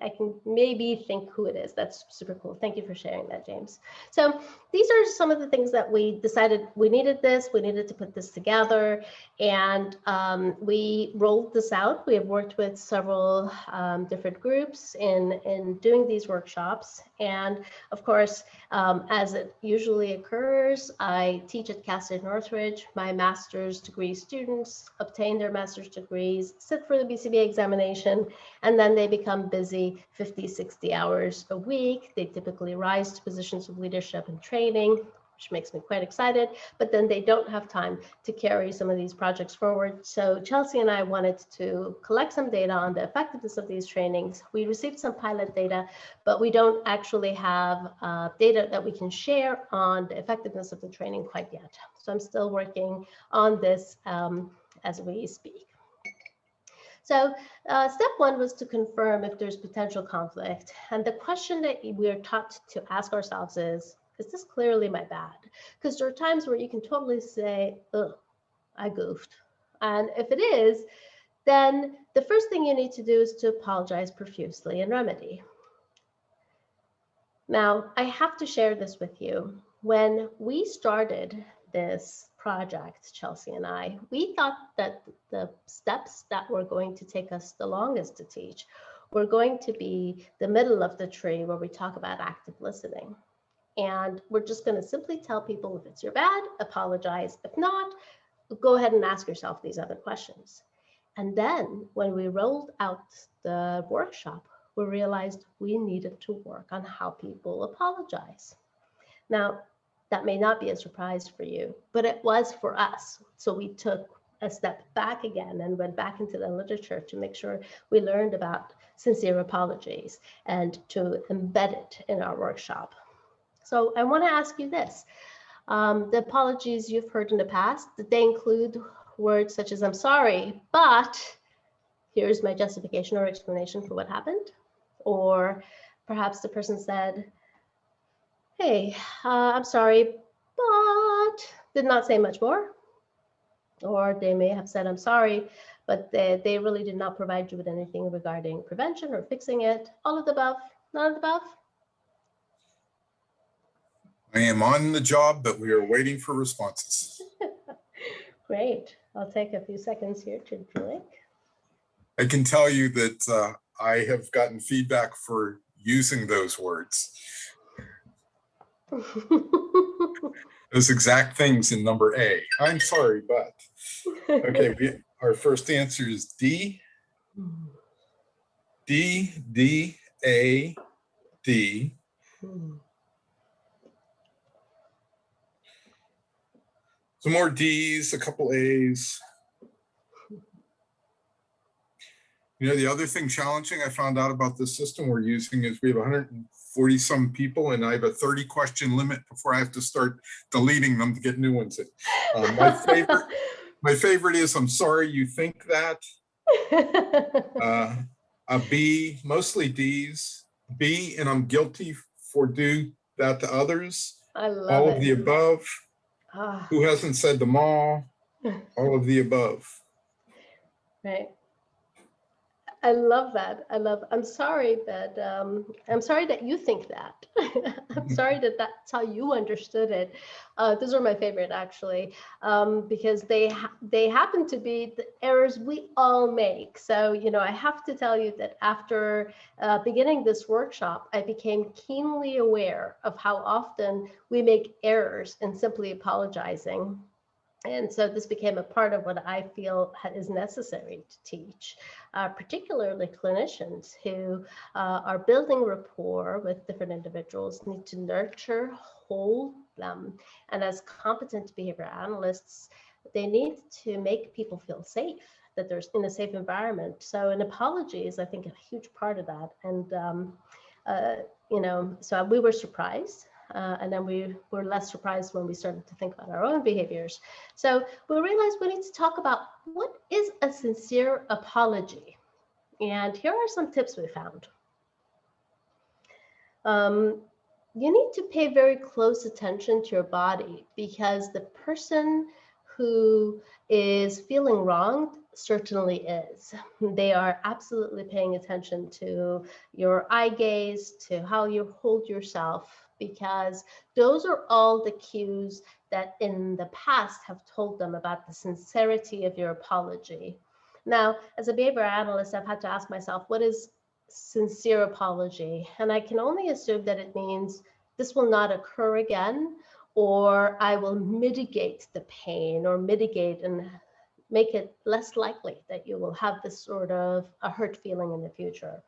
I can maybe think who it is. That's super cool. Thank you for sharing that, James. So these are some of the things that we decided we needed to put this together, and we rolled this out. We have worked with several different groups in doing these workshops. And of course, as it usually occurs, I teach at Cal State Northridge. My master's degree students obtain their master's degrees, sit for the BCBA examination, and then they become busy 50, 60 hours a week. They typically rise to positions of leadership and training, which makes me quite excited, but then they don't have time to carry some of these projects forward. So Chelsea and I wanted to collect some data on the effectiveness of these trainings. We received some pilot data, but we don't actually have data that we can share on the effectiveness of the training quite yet. So I'm still working on this as we speak. So step one was to confirm if there's potential conflict. And the question that we're taught to ask ourselves is this clearly my bad? Because there are times where you can totally say, oh, I goofed. And if it is, then the first thing you need to do is to apologize profusely and remedy. Now, I have to share this with you. When we started this project, Chelsea and I, we thought that the steps that were going to take us the longest to teach were going to be the middle of the tree where we talk about active listening. And we're just going to simply tell people if it's your bad, apologize. If not, go ahead and ask yourself these other questions. And then when we rolled out the workshop, we realized we needed to work on how people apologize. Now, that may not be a surprise for you, but it was for us. So we took a step back again and went back into the literature to make sure we learned about sincere apologies and to embed it in our workshop. So I want to ask you this. The apologies you've heard in the past, did they include words such as, I'm sorry, but here's my justification or explanation for what happened? Or perhaps the person said, hey, I'm sorry, but did not say much more. Or they may have said, I'm sorry, but they really did not provide you with anything regarding prevention or fixing it. All of the above, none of the above. I am on the job, but we are waiting for responses. Great. I'll take a few seconds here to drink. I can tell you that I have gotten feedback for using those words. Those exact things in number A. I'm sorry, but. Okay, our first answer is D. D, D, A, D. Some more D's, a couple A's. You know, the other thing challenging I found out about this system we're using is we have 140 some people, and I have a 30 question limit before I have to start deleting them to get new ones in. My favorite is, I'm sorry you think that. A B, mostly D's. B, and I'm guilty for do that to others. I love All of the it. above. Ah, Who hasn't said them all? All of the above. right. I love that. I'm sorry that you think that. I'm sorry that that's how you understood it. Those are my favorite, actually, because they happen to be the errors we all make. So, I have to tell you that after beginning this workshop, I became keenly aware of how often we make errors in simply apologizing. And so this became a part of what I feel is necessary to teach, particularly clinicians who are building rapport with different individuals, need to nurture, hold them. And as competent behavior analysts, they need to make people feel safe, that they're in a safe environment. So an apology is, I think, a huge part of that. And, so we were surprised. And then we were less surprised when we started to think about our own behaviors. So we realized we need to talk about what is a sincere apology. And here are some tips we found. You need to pay very close attention to your body, because the person who is feeling wronged certainly is. They are absolutely paying attention to your eye gaze, to how you hold yourself, because those are all the cues that in the past have told them about the sincerity of your apology. Now, as a behavior analyst, I've had to ask myself, what is sincere apology? And I can only assume that it means this will not occur again, or I will mitigate the pain, or mitigate and make it less likely that you will have this sort of a hurt feeling in the future.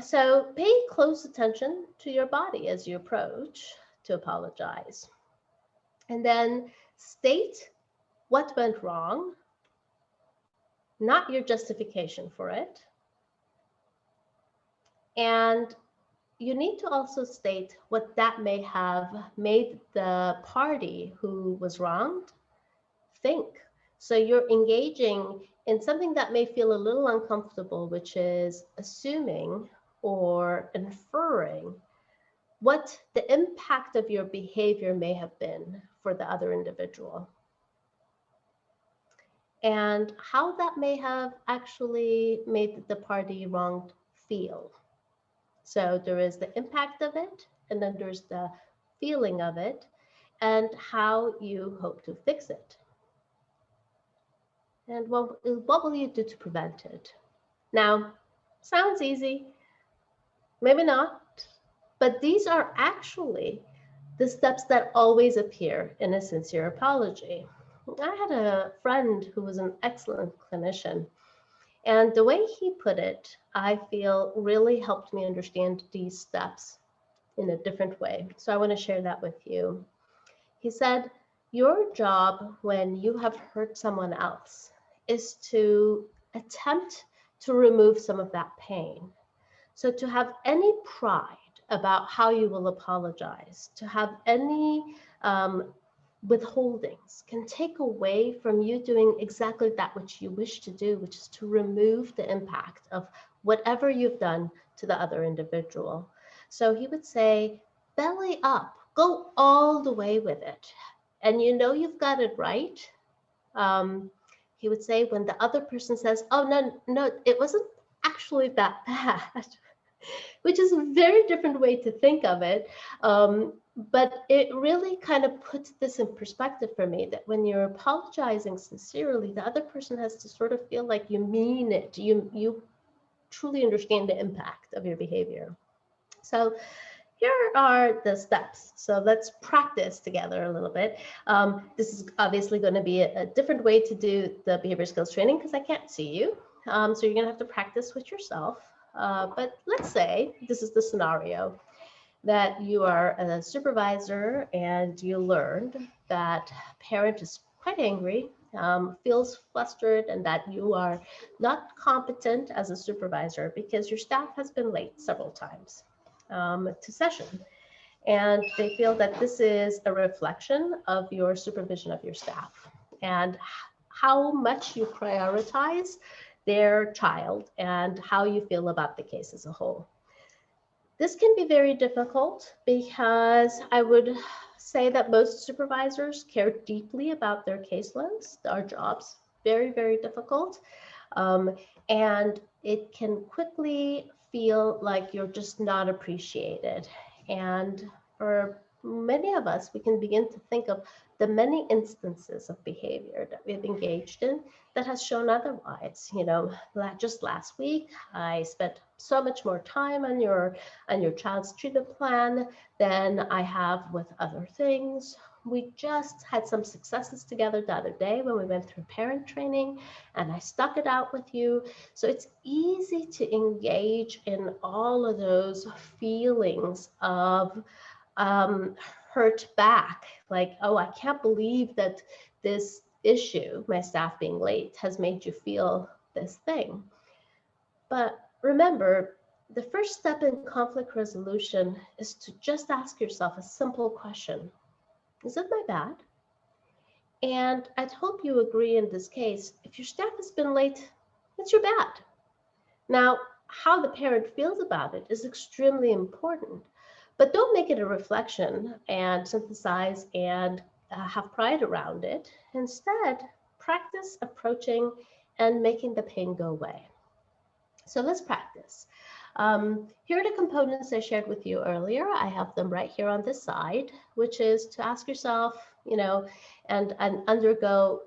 So pay close attention to your body as you approach to apologize. And then state what went wrong, not your justification for it. And you need to also state what that may have made the party who was wronged think. So you're engaging in something that may feel a little uncomfortable, which is assuming or inferring what the impact of your behavior may have been for the other individual, and how that may have actually made the party wronged feel. So there is the impact of it, and then there's the feeling of it, and how you hope to fix it. And what will you do to prevent it? Now, sounds easy, maybe not, but these are actually the steps that always appear in a sincere apology. I had a friend who was an excellent clinician, and the way he put it, I feel really helped me understand these steps in a different way. So I want to share that with you. He said, your job when you have hurt someone else is to attempt to remove some of that pain. So to have any pride about how you will apologize, to have any withholdings can take away from you doing exactly that which you wish to do, which is to remove the impact of whatever you've done to the other individual. So he would say, belly up, go all the way with it. And you know you've got it right. He would say when the other person says, oh, no, it wasn't actually that bad, which is a very different way to think of it. But it really kind of puts this in perspective for me, that when you're apologizing sincerely, the other person has to sort of feel like you mean it. You truly understand the impact of your behavior. So here are the steps. So let's practice together a little bit. This is obviously going to be a different way to do the behavior skills training because I can't see you. So you're going to have to practice with yourself. But let's say this is the scenario that you are a supervisor and you learned that parent is quite angry, feels flustered, and that you are not competent as a supervisor because your staff has been late several times to session. And they feel that this is a reflection of your supervision of your staff and how much you prioritize their child and how you feel about the case as a whole. This can be very difficult because I would say that most supervisors care deeply about their caseloads. Our job's very, very difficult. And it can quickly feel like you're just not appreciated. And for many of us, we can begin to think of the many instances of behavior that we've engaged in that has shown otherwise. You know, just last week, I spent so much more time on your child's treatment plan than I have with other things. We just had some successes together the other day when we went through parent training, and I stuck it out with you. So it's easy to engage in all of those feelings of hurt back, like, oh, I can't believe that this issue, my staff being late, has made you feel this thing. But remember, the first step in conflict resolution is to just ask yourself a simple question. Is it my bad? And I'd hope you agree in this case, if your staff has been late, it's your bad. Now, how the parent feels about it is extremely important, but don't make it a reflection and synthesize and have pride around it. Instead, practice approaching and making the pain go away. So let's practice. Here are the components I shared with you earlier. I have them right here on this side, which is to ask yourself, you know, and undergo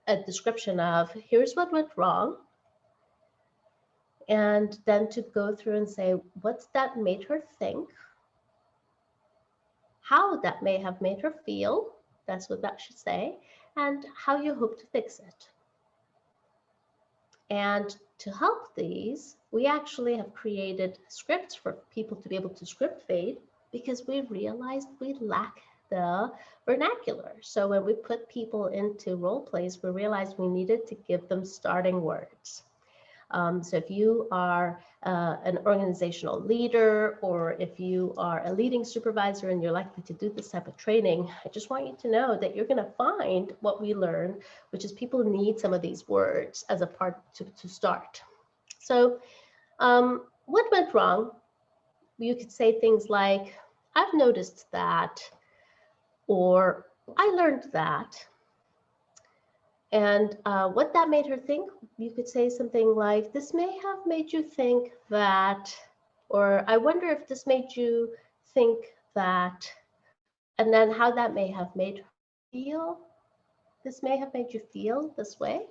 a description of, here's what went wrong. And then to go through and say, what's that made her think? How that may have made her feel, that's what that should say, and how you hope to fix it. And to help these, we actually have created scripts for people to be able to script fade because we realized we lack the vernacular. So when we put people into role plays, we realized we needed to give them starting words. So if you are an organizational leader, or if you are a leading supervisor and you're likely to do this type of training, I just want you to know that you're going to find what we learn, which is people need some of these words as a part to start. So what went wrong? You could say things like, I've noticed that, or I learned that. And what that made her think, you could say something like, this may have made you think that, or I wonder if this made you think that, and then how that may have made her feel. This may have made you feel this way,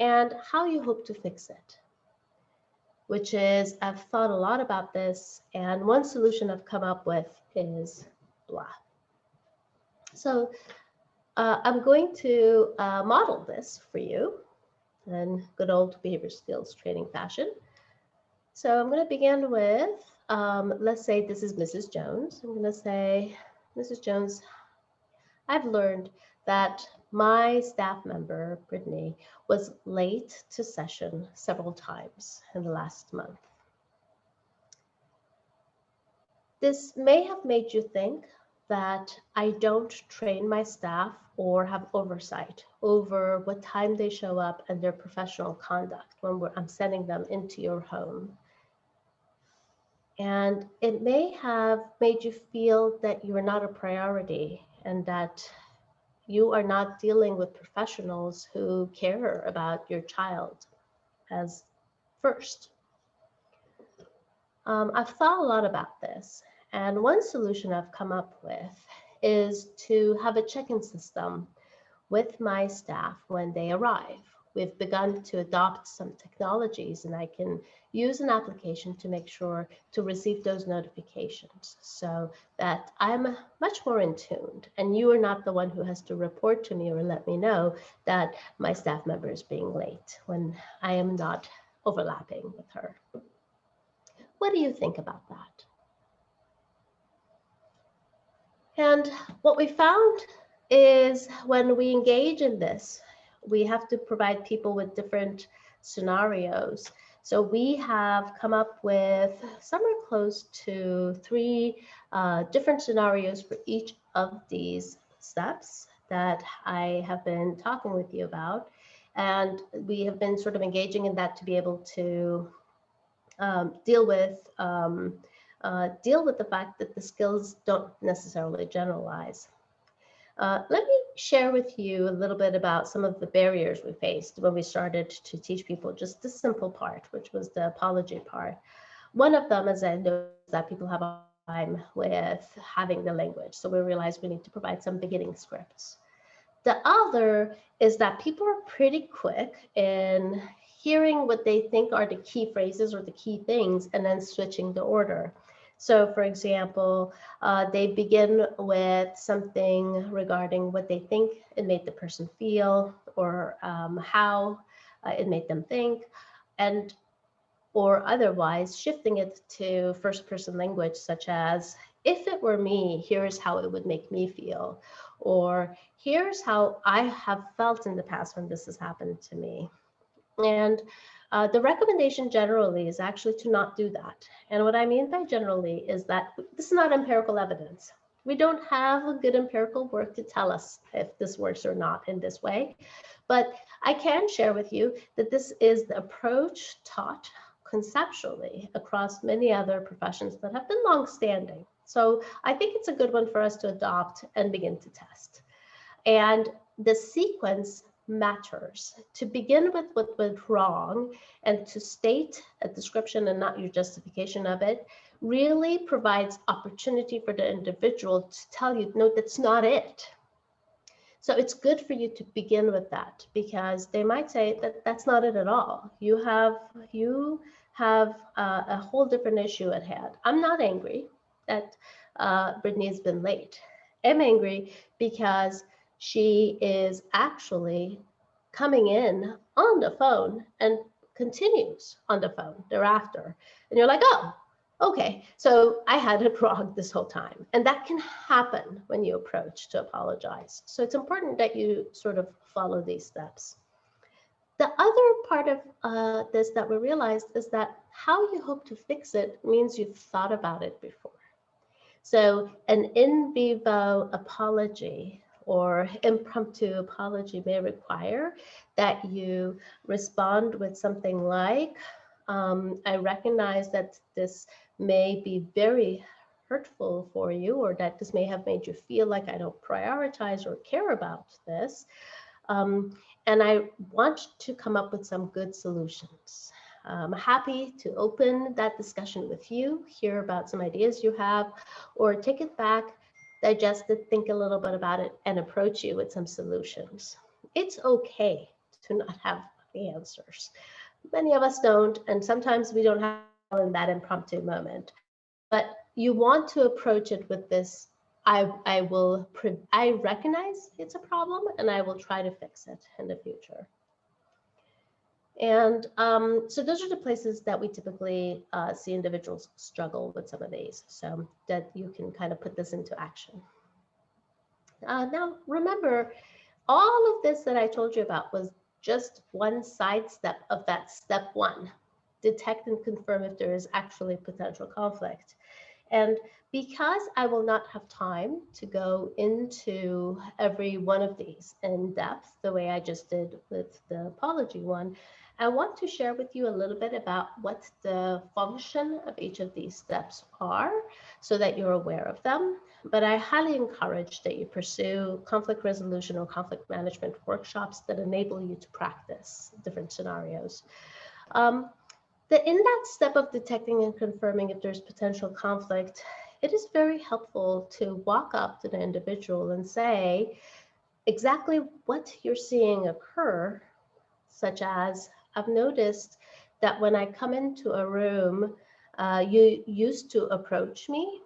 and how you hope to fix it, which is, I've thought a lot about this, and one solution I've come up with is blah. So I'm going to model this for you in good old behavior skills training fashion. So I'm going to begin with, let's say this is Mrs. Jones. I'm going to say, Mrs. Jones, I've learned that my staff member, Brittany, was late to session several times in the last month. This may have made you think that I don't train my staff or have oversight over what time they show up and their professional conduct when I'm sending them into your home. And it may have made you feel that you are not a priority and that you are not dealing with professionals who care about your child as first. I've thought a lot about this, and one solution I've come up with is to have a check-in system with my staff when they arrive. We've begun to adopt some technologies, and I can use an application to make sure to receive those notifications so that I'm much more in tune, and you are not the one who has to report to me or let me know that my staff member is being late when I am not overlapping with her. What do you think about that? And what we found is when we engage in this, we have to provide people with different scenarios. So we have come up with somewhere close to 3 different scenarios for each of these steps that I have been talking with you about. And we have been sort of engaging in that to be able to deal with the fact that the skills don't necessarily generalize. Let me share with you a little bit about some of the barriers we faced when we started to teach people just the simple part, which was the apology part. One of them, as I know, is that people have a time with having the language. So we realized we need to provide some beginning scripts. The other is that people are pretty quick in hearing what they think are the key phrases or the key things and then switching the order. So for example, they begin with something regarding what they think it made the person feel, or how it made them think, and or otherwise shifting it to first person language, such as, if it were me, here's how it would make me feel, or here's how I have felt in the past when this has happened to me. And the recommendation generally is actually to not do that. And what I mean by generally is that this is not empirical evidence. We don't have good empirical work to tell us if this works or not in this way. But I can share with you that this is the approach taught conceptually across many other professions that have been long-standing. So I think it's a good one for us to adopt and begin to test. And the sequence matters. To begin with what went wrong and to state a description and not your justification of it really provides opportunity for the individual to tell you, no, that's not it. So it's good for you to begin with that, because they might say that that's not it at all. You have a whole different issue at hand. I'm not angry that Brittany has been late. I'm angry because she is actually coming in on the phone and continues on the phone thereafter. And you're like, oh, okay, so I had it wrong this whole time. And that can happen when you approach to apologize. So it's important that you sort of follow these steps. The other part of this that we realized is that how you hope to fix it means you've thought about it before. So an in vivo apology or impromptu apology may require that you respond with something like, I recognize that this may be very hurtful for you, or that this may have made you feel like I don't prioritize or care about this. And I want to come up with some good solutions. I'm happy to open that discussion with you, hear about some ideas you have, or take it back, digest it, think a little bit about it, and approach you with some solutions. It's okay to not have the answers. Many of us don't, and sometimes we don't have in that impromptu moment. But you want to approach it with this, I recognize it's a problem, and I will try to fix it in the future. And so those are the places that we typically see individuals struggle with some of these, so that you can kind of put this into action. Now, remember, all of this that I told you about was just one side step of that step one. Detect and confirm if there is actually potential conflict. And because I will not have time to go into every one of these in depth, the way I just did with the apology one, I want to share with you a little bit about what the function of each of these steps are, so that you're aware of them. But I highly encourage that you pursue conflict resolution or conflict management workshops that enable you to practice different scenarios. In that step of detecting and confirming if there's potential conflict, it is very helpful to walk up to the individual and say exactly what you're seeing occur, such as, I've noticed that when I come into a room, you used to approach me,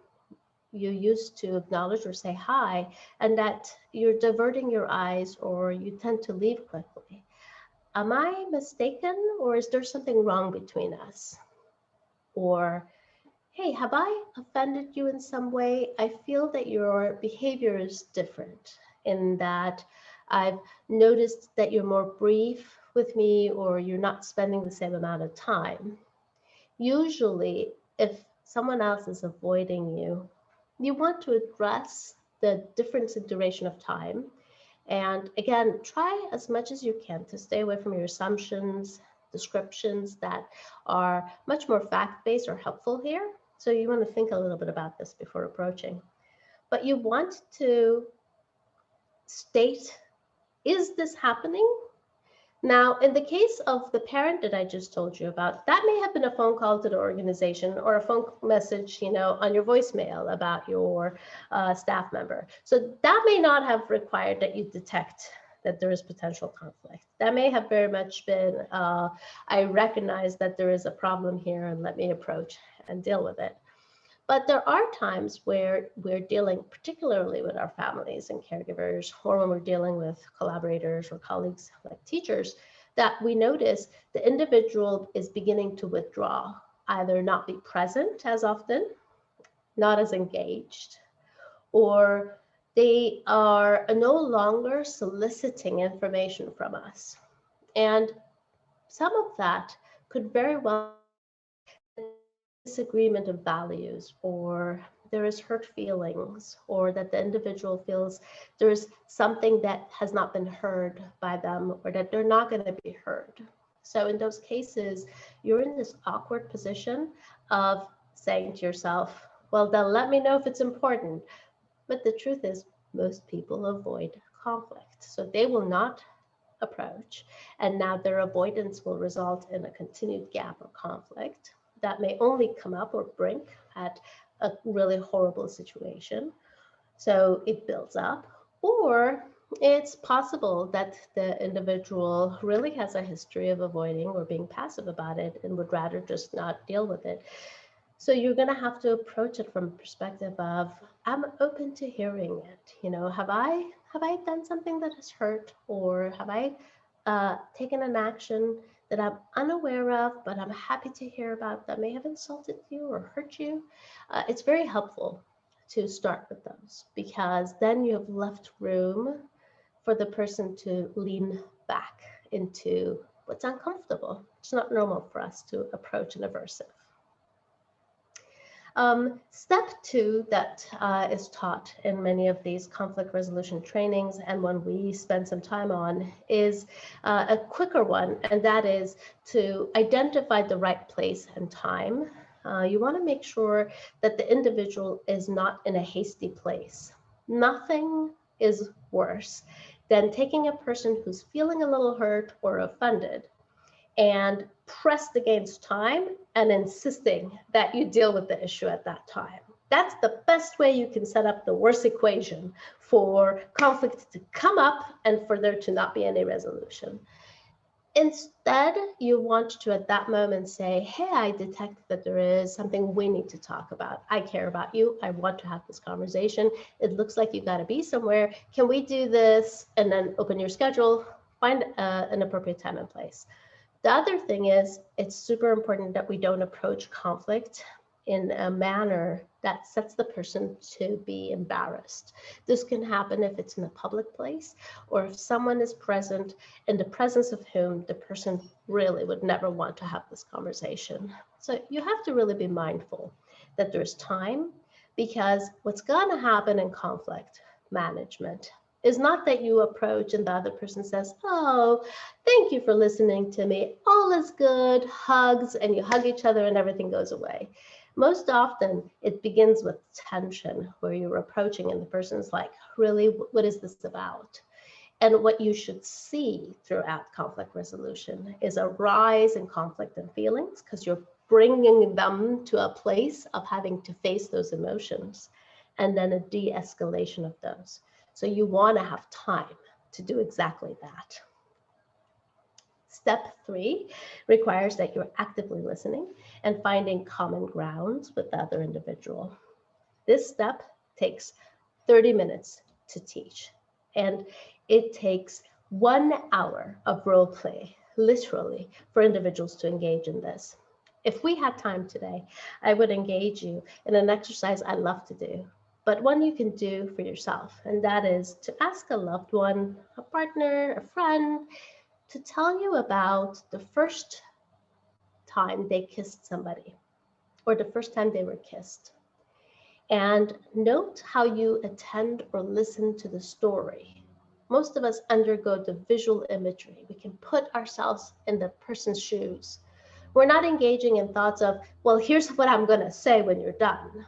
you used to acknowledge or say hi, and that you're diverting your eyes or you tend to leave quickly. Am I mistaken, or is there something wrong between us? Or, hey, have I offended you in some way? I feel that your behavior is different, in that I've noticed that you're more brief with me, or you're not spending the same amount of time. Usually, if someone else is avoiding you, you want to address the difference in duration of time. And again, try as much as you can to stay away from your assumptions, descriptions that are much more fact-based or helpful here. So you want to think a little bit about this before approaching. But you want to state, is this happening? Now, in the case of the parent that I just told you about, that may have been a phone call to the organization or a phone message, on your voicemail about your staff member. So that may not have required that you detect that there is potential conflict. That may have very much been, I recognize that there is a problem here and let me approach and deal with it. But there are times where we're dealing particularly with our families and caregivers, or when we're dealing with collaborators or colleagues like teachers, that we notice the individual is beginning to withdraw, either not be present as often, not as engaged, or they are no longer soliciting information from us. And some of that could very well disagreement of values, or there is hurt feelings, or that the individual feels there is something that has not been heard by them, or that they're not going to be heard. So in those cases, you're in this awkward position of saying to yourself, well, then let me know if it's important. But the truth is, most people avoid conflict, so they will not approach, and now their avoidance will result in a continued gap or conflict that may only come up or brink at a really horrible situation. So it builds up, or it's possible that the individual really has a history of avoiding or being passive about it and would rather just not deal with it. So you're going to have to approach it from a perspective of, I'm open to hearing it. Have I done something that has hurt, or have I taken an action that I'm unaware of, but I'm happy to hear about, that may have insulted you or hurt you? It's very helpful to start with those, because then you have left room for the person to lean back into what's uncomfortable. It's not normal for us to approach an aversive. Step 2 that is taught in many of these conflict resolution trainings, and one we spend some time on, is a quicker one, and that is to identify the right place and time. You want to make sure that the individual is not in a hasty place. Nothing is worse than taking a person who's feeling a little hurt or offended and pressed against time and insisting that you deal with the issue at that time. That's the best way you can set up the worst equation for conflict to come up and for there to not be any resolution. Instead, you want to at that moment say, hey, I detect that there is something we need to talk about. I care about you. I want to have this conversation. It looks like you got to be somewhere. Can we do this? And then open your schedule, find an appropriate time and place. The other thing is, it's super important that we don't approach conflict in a manner that sets the person to be embarrassed. This can happen if it's in a public place, or if someone is present in the presence of whom the person really would never want to have this conversation. So you have to really be mindful that there's time, because what's going to happen in conflict management is not that you approach and the other person says, oh, thank you for listening to me. All is good, hugs, and you hug each other and everything goes away. Most often it begins with tension, where you're approaching and the person's like, really, what is this about? And what you should see throughout conflict resolution is a rise in conflict and feelings, because you're bringing them to a place of having to face those emotions, and then a de-escalation of those. So you want to have time to do exactly that. Step 3 requires that you're actively listening and finding common grounds with the other individual. This step takes 30 minutes to teach, and it takes 1 hour of role play, literally, for individuals to engage in this. If we had time today, I would engage you in an exercise I love to do, but one you can do for yourself, and that is to ask a loved one, a partner, a friend, to tell you about the first time they kissed somebody, or the first time they were kissed. And note how you attend or listen to the story. Most of us undergo the visual imagery. We can put ourselves in the person's shoes. We're not engaging in thoughts of, well, here's what I'm going to say when you're done.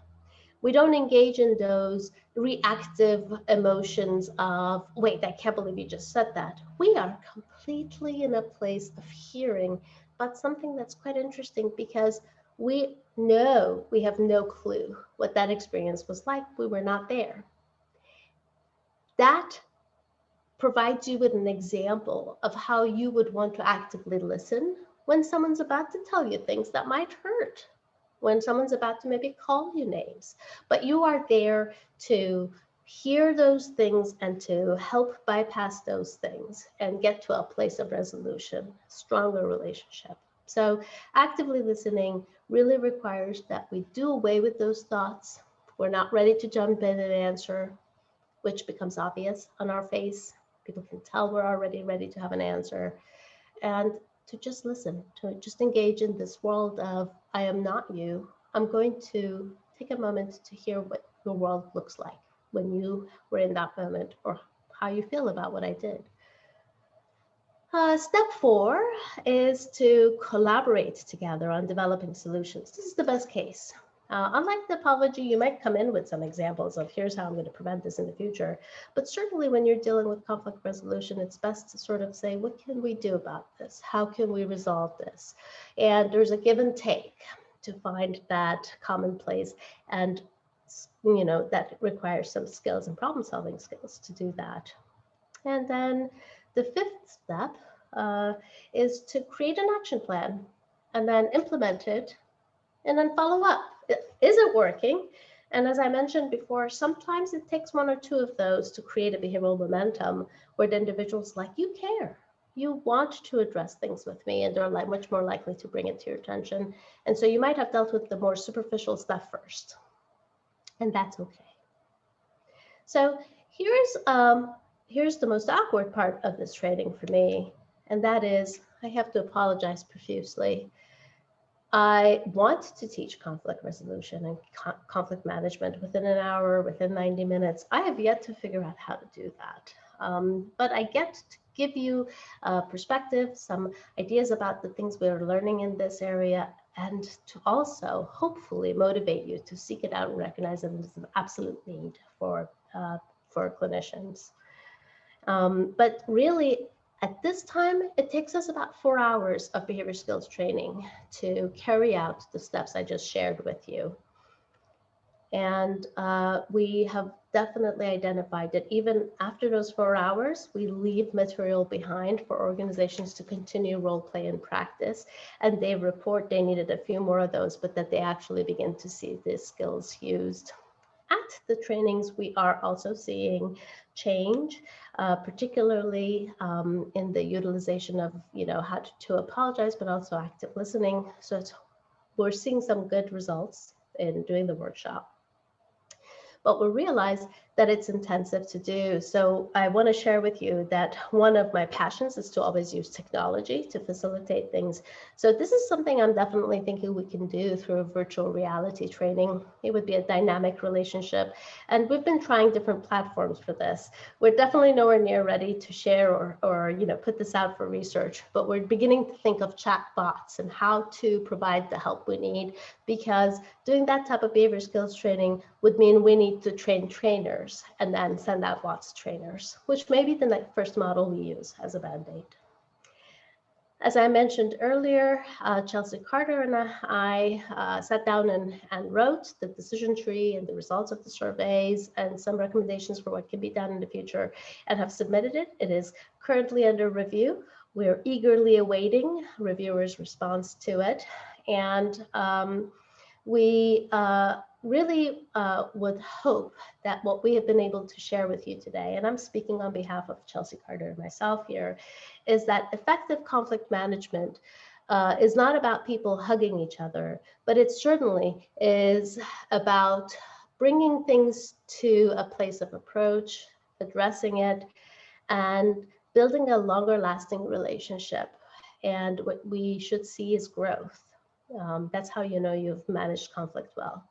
We don't engage in those reactive emotions of, wait, I can't believe you just said that. We are completely in a place of hearing, but something that's quite interesting because we know we have no clue what that experience was like. We were not there. That provides you with an example of how you would want to actively listen when someone's about to tell you things that might hurt, when someone's about to maybe call you names, but you are there to hear those things and to help bypass those things and get to a place of resolution, stronger relationship. So actively listening really requires that we do away with those thoughts. We're not ready to jump in and answer, which becomes obvious on our face. People can tell we're already ready to have an answer. And to just listen, to just engage in this world of, I am not you. I'm going to take a moment to hear what your world looks like when you were in that moment, or how you feel about what I did. Step 4 is to collaborate together on developing solutions. This is the best case. Unlike the apology, you might come in with some examples of here's how I'm going to prevent this in the future. But certainly when you're dealing with conflict resolution, it's best to sort of say, what can we do about this? How can we resolve this? And there's a give and take to find that common place. And that requires some skills and problem solving skills to do that. And then the 5th step is to create an action plan and then implement it and then follow up. Is it working? And as I mentioned before, sometimes it takes 1 or 2 of those to create a behavioral momentum where the individual's like, you care. You want to address things with me, and they're like much more likely to bring it to your attention. And so you might have dealt with the more superficial stuff first, and that's okay. So here's the most awkward part of this training for me, and that is I have to apologize profusely. I want to teach conflict resolution and conflict management within an hour, within 90 minutes. I have yet to figure out how to do that. But I get to give you perspective, some ideas about the things we're learning in this area, and to also hopefully motivate you to seek it out and recognize that it's an absolute need for clinicians. But really, at this time, it takes us about 4 hours of behavior skills training to carry out the steps I just shared with you. And we have definitely identified that even after those 4 hours, we leave material behind for organizations to continue role play and practice. And they report they needed a few more of those, but that they actually begin to see these skills used. At the trainings, we are also seeing change, particularly in the utilization of, how to apologize, but also active listening. So we're seeing some good results in doing the workshop. But we realize that it's intensive to do. So I want to share with you that one of my passions is to always use technology to facilitate things. So this is something I'm definitely thinking we can do through a virtual reality training. It would be a dynamic relationship. And we've been trying different platforms for this. We're definitely nowhere near ready to share or put this out for research, but we're beginning to think of chat bots and how to provide the help we need, because doing that type of behavior skills training would mean we need to train trainers and then send out lots of trainers, which may be the first model we use as a Band-Aid. As I mentioned earlier, Chelsea Carter and I sat down and wrote the decision tree and the results of the surveys and some recommendations for what can be done in the future, and have submitted it. It is currently under review. We're eagerly awaiting reviewers' response to it. And we really would hope that what we have been able to share with you today, and I'm speaking on behalf of Chelsea Carter and myself here, is that effective conflict management is not about people hugging each other, but it certainly is about bringing things to a place of approach, addressing it, and building a longer lasting relationship. And what we should see is growth. That's how you know you've managed conflict well.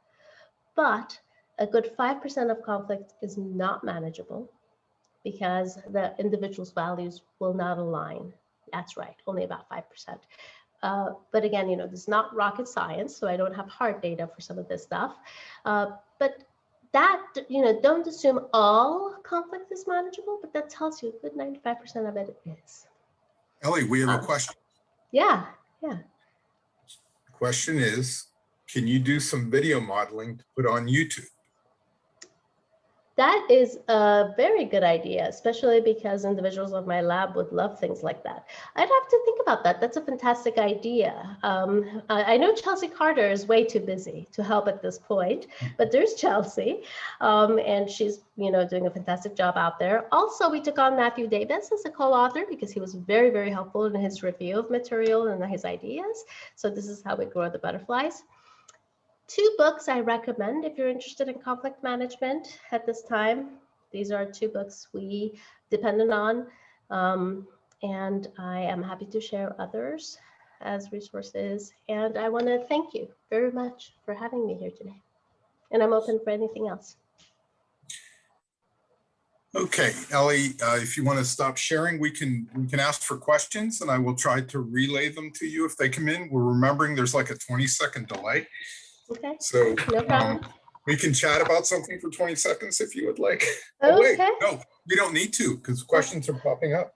But a good 5% of conflict is not manageable. because the individual's values will not align. That's right, only about 5%. But again, this is not rocket science, so I don't have hard data for some of this stuff. But that, don't assume all conflict is manageable, but that tells you a good 95% of it is. Ellie, we have a question. Yeah. The question is, can you do some video modeling to put on YouTube? That is a very good idea, especially because individuals of my lab would love things like that. I'd have to think about that. That's a fantastic idea. I know Chelsea Carter is way too busy to help at this point, but there's Chelsea, and she's doing a fantastic job out there. Also, we took on Matthew Davis as a co-author because he was very, very helpful in his review of material and his ideas. So this is how we grow the butterflies. 2 books I recommend if you're interested in conflict management at this time. These are 2 books we depended on, and I am happy to share others as resources. And I want to thank you very much for having me here today. And I'm open for anything else. Okay, Ellie, if you want to stop sharing, we can ask for questions, and I will try to relay them to you if they come in. We're remembering there's like a 20-second delay. Okay. So no problem. We can chat about something for 20 seconds if you would like. Okay. Oh, wait, no, we don't need to because questions are popping up.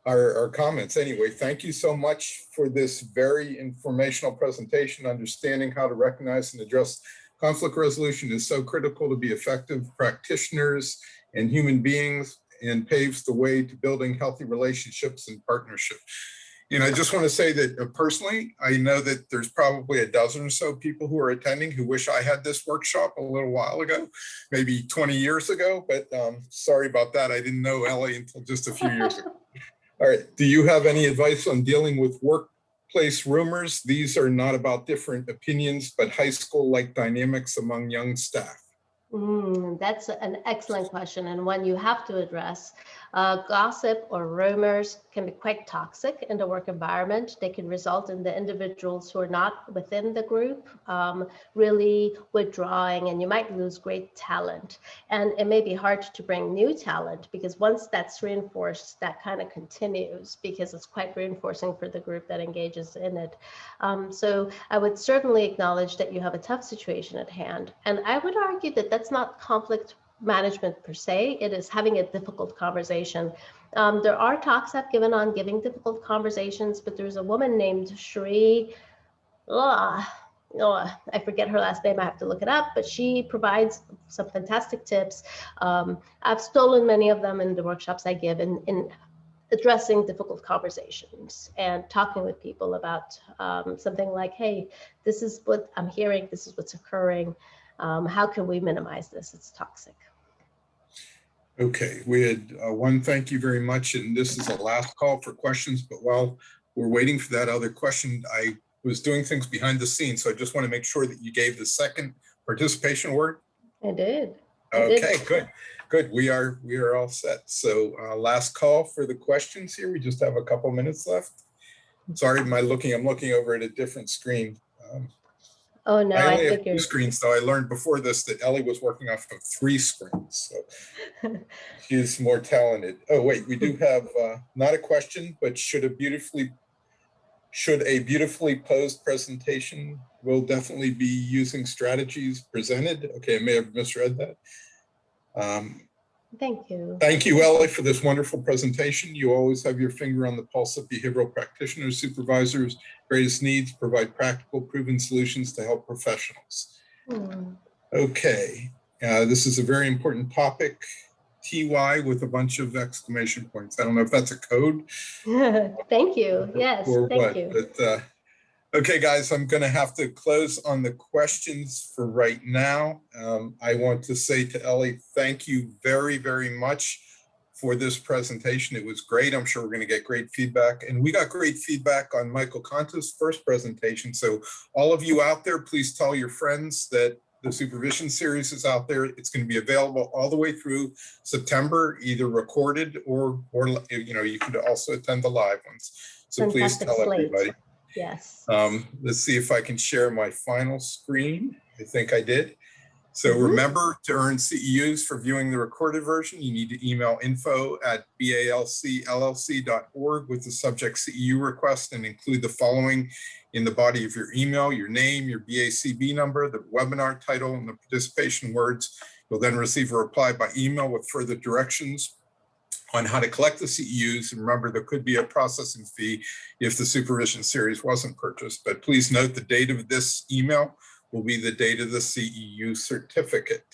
Our comments. Anyway, thank you so much for this very informational presentation. Understanding how to recognize and address conflict resolution is so critical to be effective practitioners and human beings, and paves the way to building healthy relationships and partnership. And I just want to say that personally, I know that there's probably a dozen or so people who are attending who wish I had this workshop a little while ago, maybe 20 years ago, but sorry about that. I didn't know Ellie until just a few years ago. All right, do you have any advice on dealing with workplace rumors? These are not about different opinions, but high school-like dynamics among young staff. That's an excellent question, and one you have to address. Gossip or rumors can be quite toxic in the work environment. They can result in the individuals who are not within the group really withdrawing, and you might lose great talent. And it may be hard to bring new talent because once that's reinforced, that kind of continues because it's quite reinforcing for the group that engages in it. So I would certainly acknowledge that you have a tough situation at hand. And I would argue that that's not conflict management per se, it is having a difficult conversation. There are talks I've given on giving difficult conversations, but there's a woman named Sheree, I forget her last name, I have to look it up, but she provides some fantastic tips. I've stolen many of them in the workshops I give in addressing difficult conversations and talking with people about something like, hey, this is what I'm hearing, this is what's occurring. How can we minimize this? It's toxic. Okay, we had one thank you very much, and this is a last call for questions, but while we're waiting for that other question, I was doing things behind the scenes, so I just want to make sure that you gave the second participation word. I did. Okay, good. We are all set. So last call for the questions here. We just have a couple minutes left. Sorry, I'm looking over at a different screen. Oh no, I only have figured. 2 screens, though. I learned before this that Ellie was working off of 3 screens, so she's more talented. Oh wait, we do have not a question, but should a beautifully posed presentation will definitely be using strategies presented. Okay, I may have misread that. Thank you. Thank you, Ellie, for this wonderful presentation. You always have your finger on the pulse of behavioral practitioners, supervisors, greatest needs, provide practical, proven solutions to help professionals. Okay, this is a very important topic, TY with a bunch of exclamation points. I don't know if that's a code. Thank you. Yes, or thank what, you. But, okay, guys, I'm going to have to close on the questions for right now. I want to say to Ellie, thank you very, very much for this presentation. It was great. I'm sure we're going to get great feedback. And we got great feedback on Michael Conta's first presentation. So all of you out there, please tell your friends that the supervision series is out there. It's going to be available all the way through September, either recorded or you can also attend the live ones. So Fantastic please tell slate. everybody. Yes. Let's see if I can share my final screen. I think I did. So remember, to earn CEUs for viewing the recorded version, you need to email info@balcllc.org with the subject CEU request and include the following in the body of your email: your name, your BACB number, the webinar title, and the participation words. You'll then receive a reply by email with further directions on how to collect the CEUs. And remember, there could be a processing fee if the supervision series wasn't purchased. But please note the date of this email will be the date of the CEU certificate.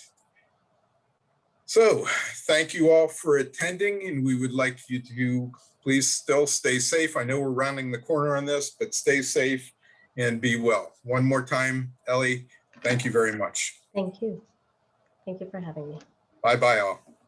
So thank you all for attending, and we would like you to please still stay safe. I know we're rounding the corner on this, but stay safe and be well. One more time, Ellie, thank you very much. Thank you. Thank you for having me. Bye-bye all.